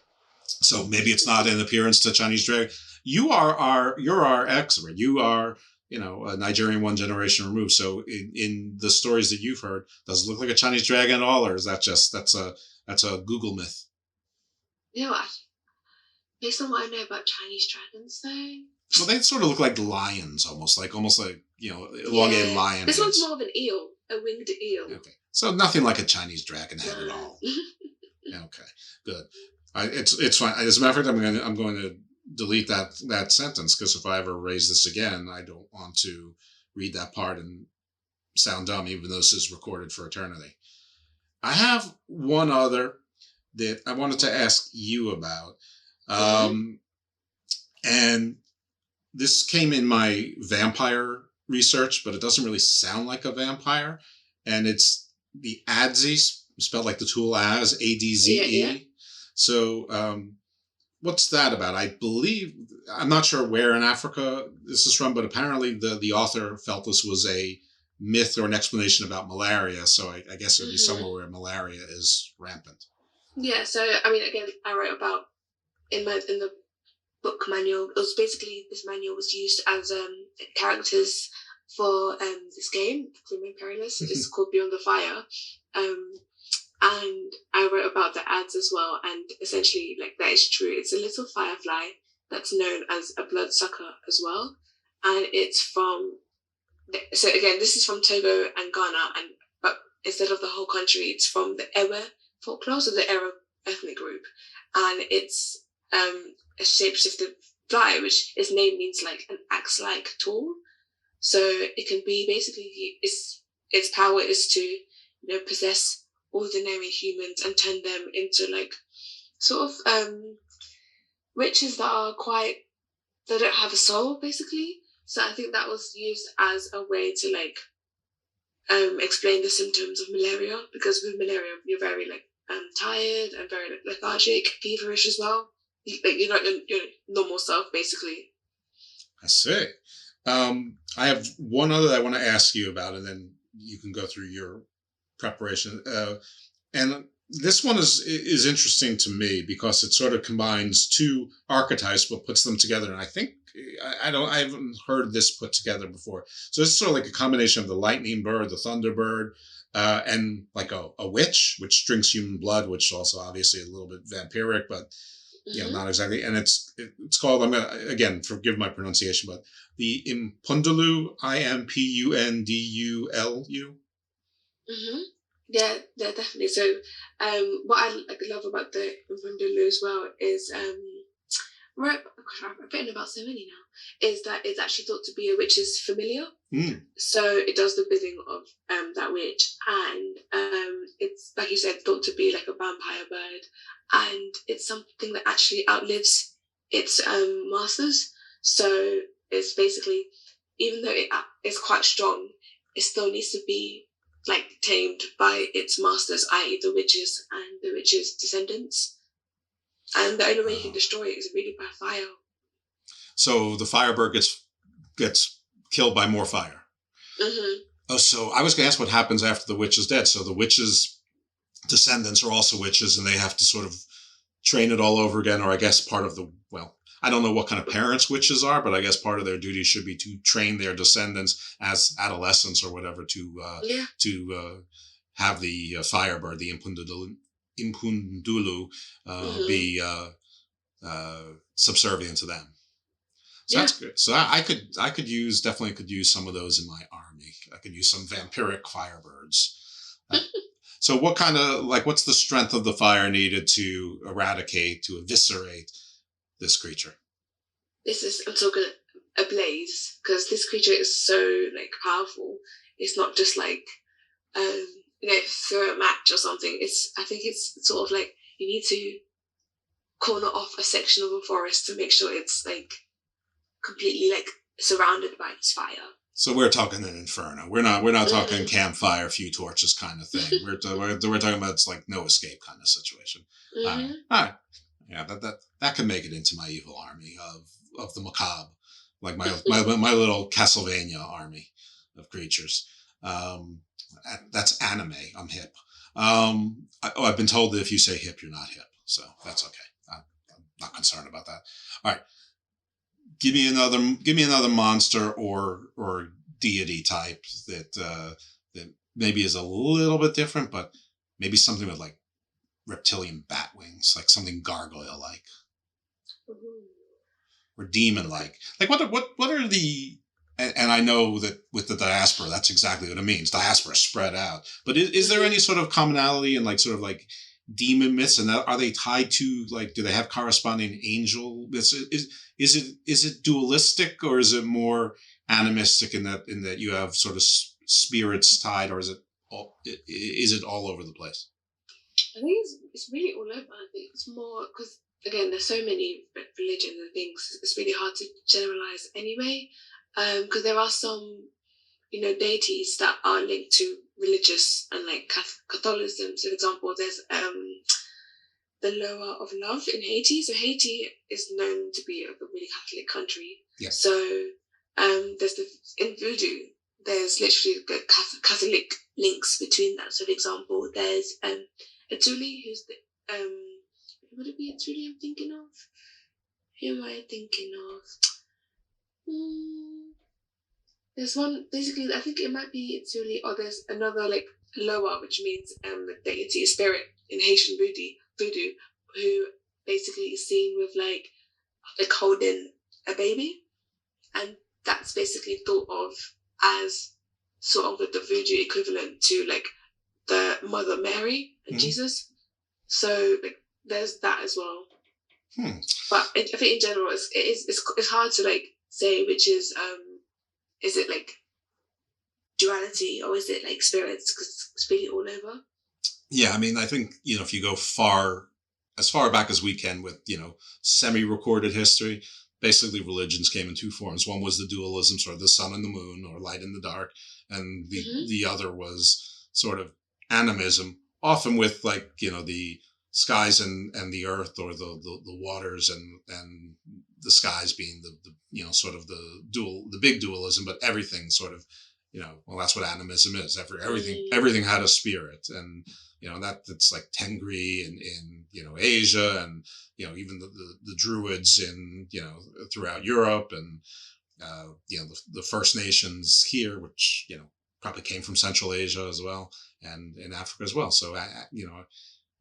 So maybe it's not an appearance to Chinese dragon. You're our expert. You are, a Nigerian one generation removed. So in the stories that you've heard, does it look like a Chinese dragon at all, or is that that's a Google myth? Based on what I know about Chinese dragons, though. Well, they sort of look like lions, almost like elongated lion. This one's more of an eel, a winged eel. Okay, so nothing like a Chinese dragon head at all. Okay, good. It's fine. As a matter of fact, I'm going to delete that sentence because if I ever raise this again, I don't want to read that part and sound dumb, even though this is recorded for eternity. I have one other that I wanted to ask you about, and this came in my vampire research, but it doesn't really sound like a vampire, and it's the Adze, spelled like the tool Az, ADZE. Yeah. So, what's that about? I believe, I'm not sure where in Africa this is from, but apparently the author felt this was a myth or an explanation about malaria. So I guess it would be somewhere where malaria is rampant. Yeah. So again, I wrote about in the book manual. It was basically, this manual was used as characters for this game, Grim Perilous. It's called Beyond the Fire. And I wrote about the Adze as well, and essentially, like, that is true. It's a little firefly that's known as a bloodsucker as well, and it's from. So again, this is from Togo and Ghana, but instead of the whole country, it's from the Ewe folklore, so the Ewe ethnic group, and it's a shapeshifted fly, which its name means like an axe-like tool. So it can be basically its power is to possess ordinary humans and turn them into like sort of witches that don't have a soul, basically. So I think that was used as a way to like explain the symptoms of malaria, because with malaria you're very like tired and very like, lethargic, feverish as well. You're not your normal self, basically. I see. I have one other that I want to ask you about, and then you can go through your preparation. And this one is interesting to me because it sort of combines two archetypes but puts them together. And I think I haven't heard this put together before. So it's sort of like a combination of the lightning bird, the thunderbird, and like a witch, which drinks human blood, which also obviously a little bit vampiric, but you know, not exactly. And it's called, I'm gonna, again, forgive my pronunciation, but the Impundulu, Impundulu. Yeah, definitely. So, what I love about the Impundulu as well is, I've written about so many now, is that it's actually thought to be a witch's familiar. So it does the bidding of that witch, and it's, like you said, thought to be like a vampire bird, and it's something that actually outlives its masters. So it's basically, even though it is quite strong, it still needs to be like tamed by its masters, i.e. the witches and the witches' descendants. And the only way you can destroy it is really by fire. So the firebird gets killed by more fire. Oh, so I was going to ask what happens after the witch is dead. So the witches' descendants are also witches, and they have to sort of train it all over again, or I guess part of the, well, I don't know what kind of parents witches are, but I guess part of their duty should be to train their descendants as adolescents or whatever to have the firebird, the Impundulu, be subservient to them. So that's good. So I could definitely use some of those in my army. I could use some vampiric firebirds. So what kind of, like, what's the strength of the fire needed to eradicate, to eviscerate this creature? I'm talking a blaze, because this creature is so like powerful. It's not just like throw a match or something. I think it's sort of like you need to corner off a section of a forest to make sure it's like completely like surrounded by its fire. So we're talking an inferno. We're not talking campfire, few torches kind of thing. We're talking about it's like no escape kind of situation. All right. Yeah, that could make it into my evil army of the macabre, like my little Castlevania army of creatures. That's anime. I'm hip. I've been told that if you say hip, you're not hip, so that's okay. I'm not concerned about that. All right, give me another monster or deity type that maybe is a little bit different, but maybe something with like reptilian bat wings, like something gargoyle-like, or demon-like. Like what are the, and I know that with the diaspora, that's exactly what it means. Diaspora spread out. But is there any sort of commonality in like sort of like demon myths, and are they tied to, like, do they have corresponding angel myths? Is it dualistic, or is it more animistic in that you have sort of spirits tied, or is it all over the place? I think it's really all over. I think it's more because, again, there's so many religions and things. It's really hard to generalize anyway, because there are some, deities that are linked to religious and like Catholicism. So, for example, there's the Loa of Love in Haiti. So Haiti is known to be a really Catholic country. Yes. So there's in voodoo, there's literally Catholic links between that. So, for example, there's Atuli, who's the would it be Atuli I'm thinking of? Who am I thinking of? There's one, basically, I think it might be Atuli, or there's another like Loa, which means the deity, spirit in Haitian voodoo, who basically is seen with like holding a baby, and that's basically thought of as sort of the voodoo equivalent to like the Mother Mary and Jesus. So like there's that as well. But I think in general it's hard to like say which is it like duality or is it like spirits, because it's really all over. Yeah, I mean, I think if you go as far back as we can with semi-recorded history, basically religions came in two forms. One was the dualism, sort of the sun and the moon, or light and the dark, and the other was sort of animism, often with like, the skies and the earth, or the waters and the skies being the sort of the big dualism, but everything sort of, well, that's what animism is. Everything had a spirit, and that's like Tengri in Asia, and even the Druids in throughout Europe, and the First Nations here, which probably came from Central Asia as well, and in Africa as well. So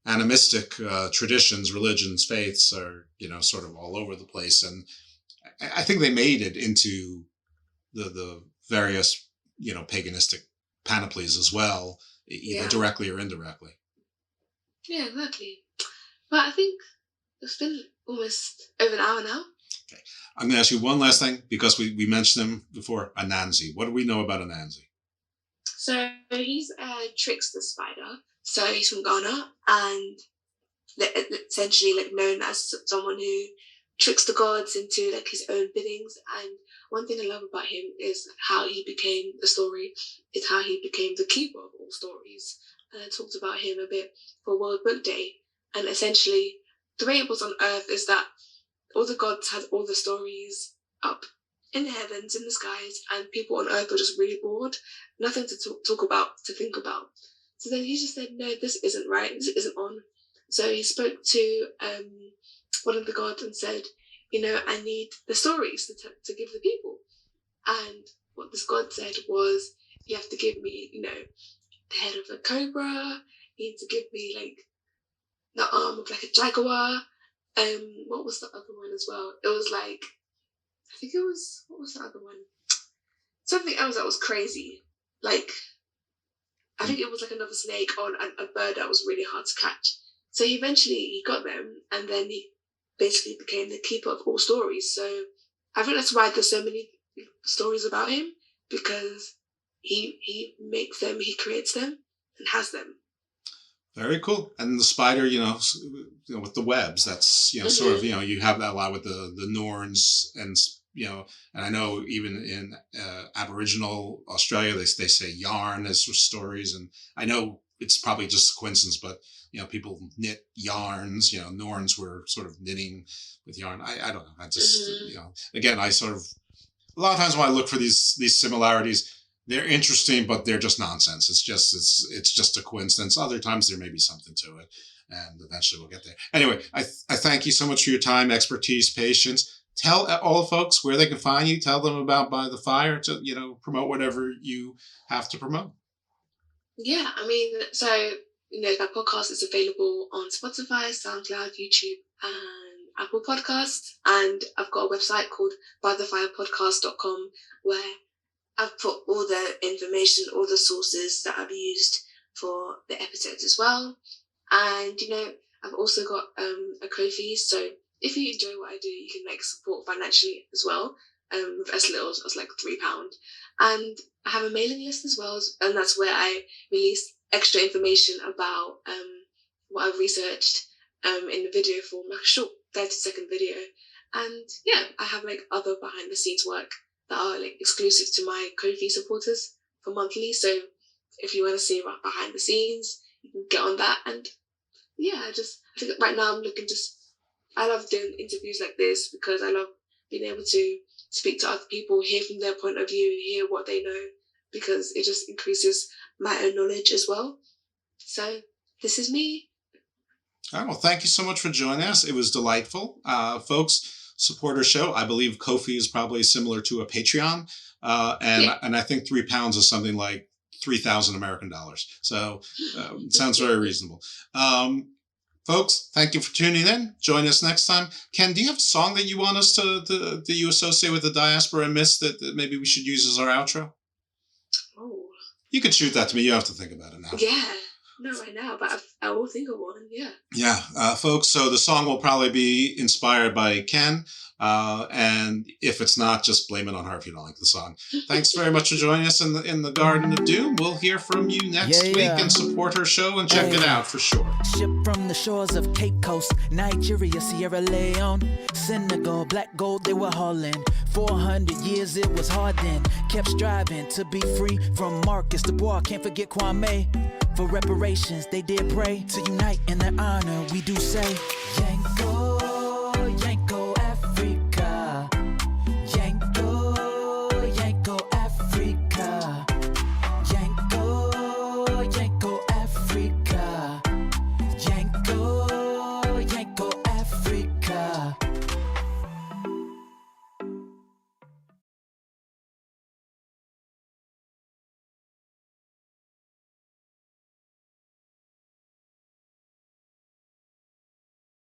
animistic traditions, religions, faiths are sort of all over the place, and I think they made it into the various paganistic panoplies as well, either directly or indirectly. Yeah, exactly. But I think it's been almost over an hour now. Okay, I'm going to ask you one last thing, because we mentioned him before. Anansi. What do we know about Anansi? So he's a trickster spider. So he's from Ghana, and essentially like known as someone who tricks the gods into like his own biddings. And one thing I love about him is how he became the story, is how he became the keeper of all stories. And I talked about him a bit for World Book Day. And essentially, the way it was on Earth is that all the gods had all the stories up in the heavens, in the skies, and people on Earth were just really bored, nothing to talk about, to think about. So then he just said, no, this isn't right, this isn't on. So he spoke to one of the gods and said, I need the stories to give the people. And what this god said was, you have to give me, the head of a cobra, you need to give me like the arm of like a jaguar. What was the other one as well? It was like, I think it was, what was the other one? Something else that was crazy. Like, I think it was like another snake or a bird that was really hard to catch. So he got them, and then he basically became the keeper of all stories. So I think that's why there's so many stories about him, because he makes them, he creates them, and has them. Very cool. And the spider, with the webs, that's, sort of, you have that a lot with the Norns, and, and I know even in Aboriginal Australia, they say yarn as stories. And I know it's probably just a coincidence, but, people knit yarns, Norns were sort of knitting with yarn. I don't know. I just, again, I sort of, a lot of times when I look for these similarities, they're interesting, but they're just nonsense. It's just a coincidence. Other times there may be something to it, and eventually we'll get there. Anyway, I thank you so much for your time, expertise, patience. Tell all the folks where they can find you. Tell them about By the Fire to promote whatever you have to promote. Yeah, I mean, so that podcast is available on Spotify, SoundCloud, YouTube, and Apple Podcasts. And I've got a website called bythefirepodcast.com where I've put all the information, all the sources that I've used for the episodes as well. And, I've also got a Ko-fi. So if you enjoy what I do, you can support financially as well, with as little as like £3. And I have a mailing list as well, and that's where I release extra information about what I've researched in the video form, like a short 30-second video. And yeah, I have other behind the scenes work that are exclusive to my Ko-fi supporters for monthly. So if you want to see behind the scenes, you can get on that. And yeah, I think right now I love doing interviews like this, because I love being able to speak to other people, hear from their point of view, hear what they know, because it just increases my own knowledge as well. So this is me. All right, well, thank you so much for joining us. It was delightful. Folks, support our show. I believe Ko-fi is probably similar to a Patreon. And I think £3 is something like 3,000 American dollars. So it sounds very reasonable. Folks, thank you for tuning in. Join us next time. Ken, do you have a song that you want us that you associate with the diaspora and myths that maybe we should use as our outro? Oh. You could shoot that to me. You don't have to think about it now. Yeah. Not right now, but I will think of one, yeah. Yeah, folks, so the song will probably be inspired by Ken, and if it's not, just blame it on her if you don't like the song. Thanks very much for joining us in the Garden of Doom. We'll hear from you next week, and support her show and check it out for sure. Ship from the shores of Cape Coast, Nigeria, Sierra Leone, Senegal, black gold they were hauling. 400 years it was hard then. Kept striving to be free from Marcus Du Bois. Can't forget Kwame. For reparations they did pray. To unite in their honor we do say, Yanko.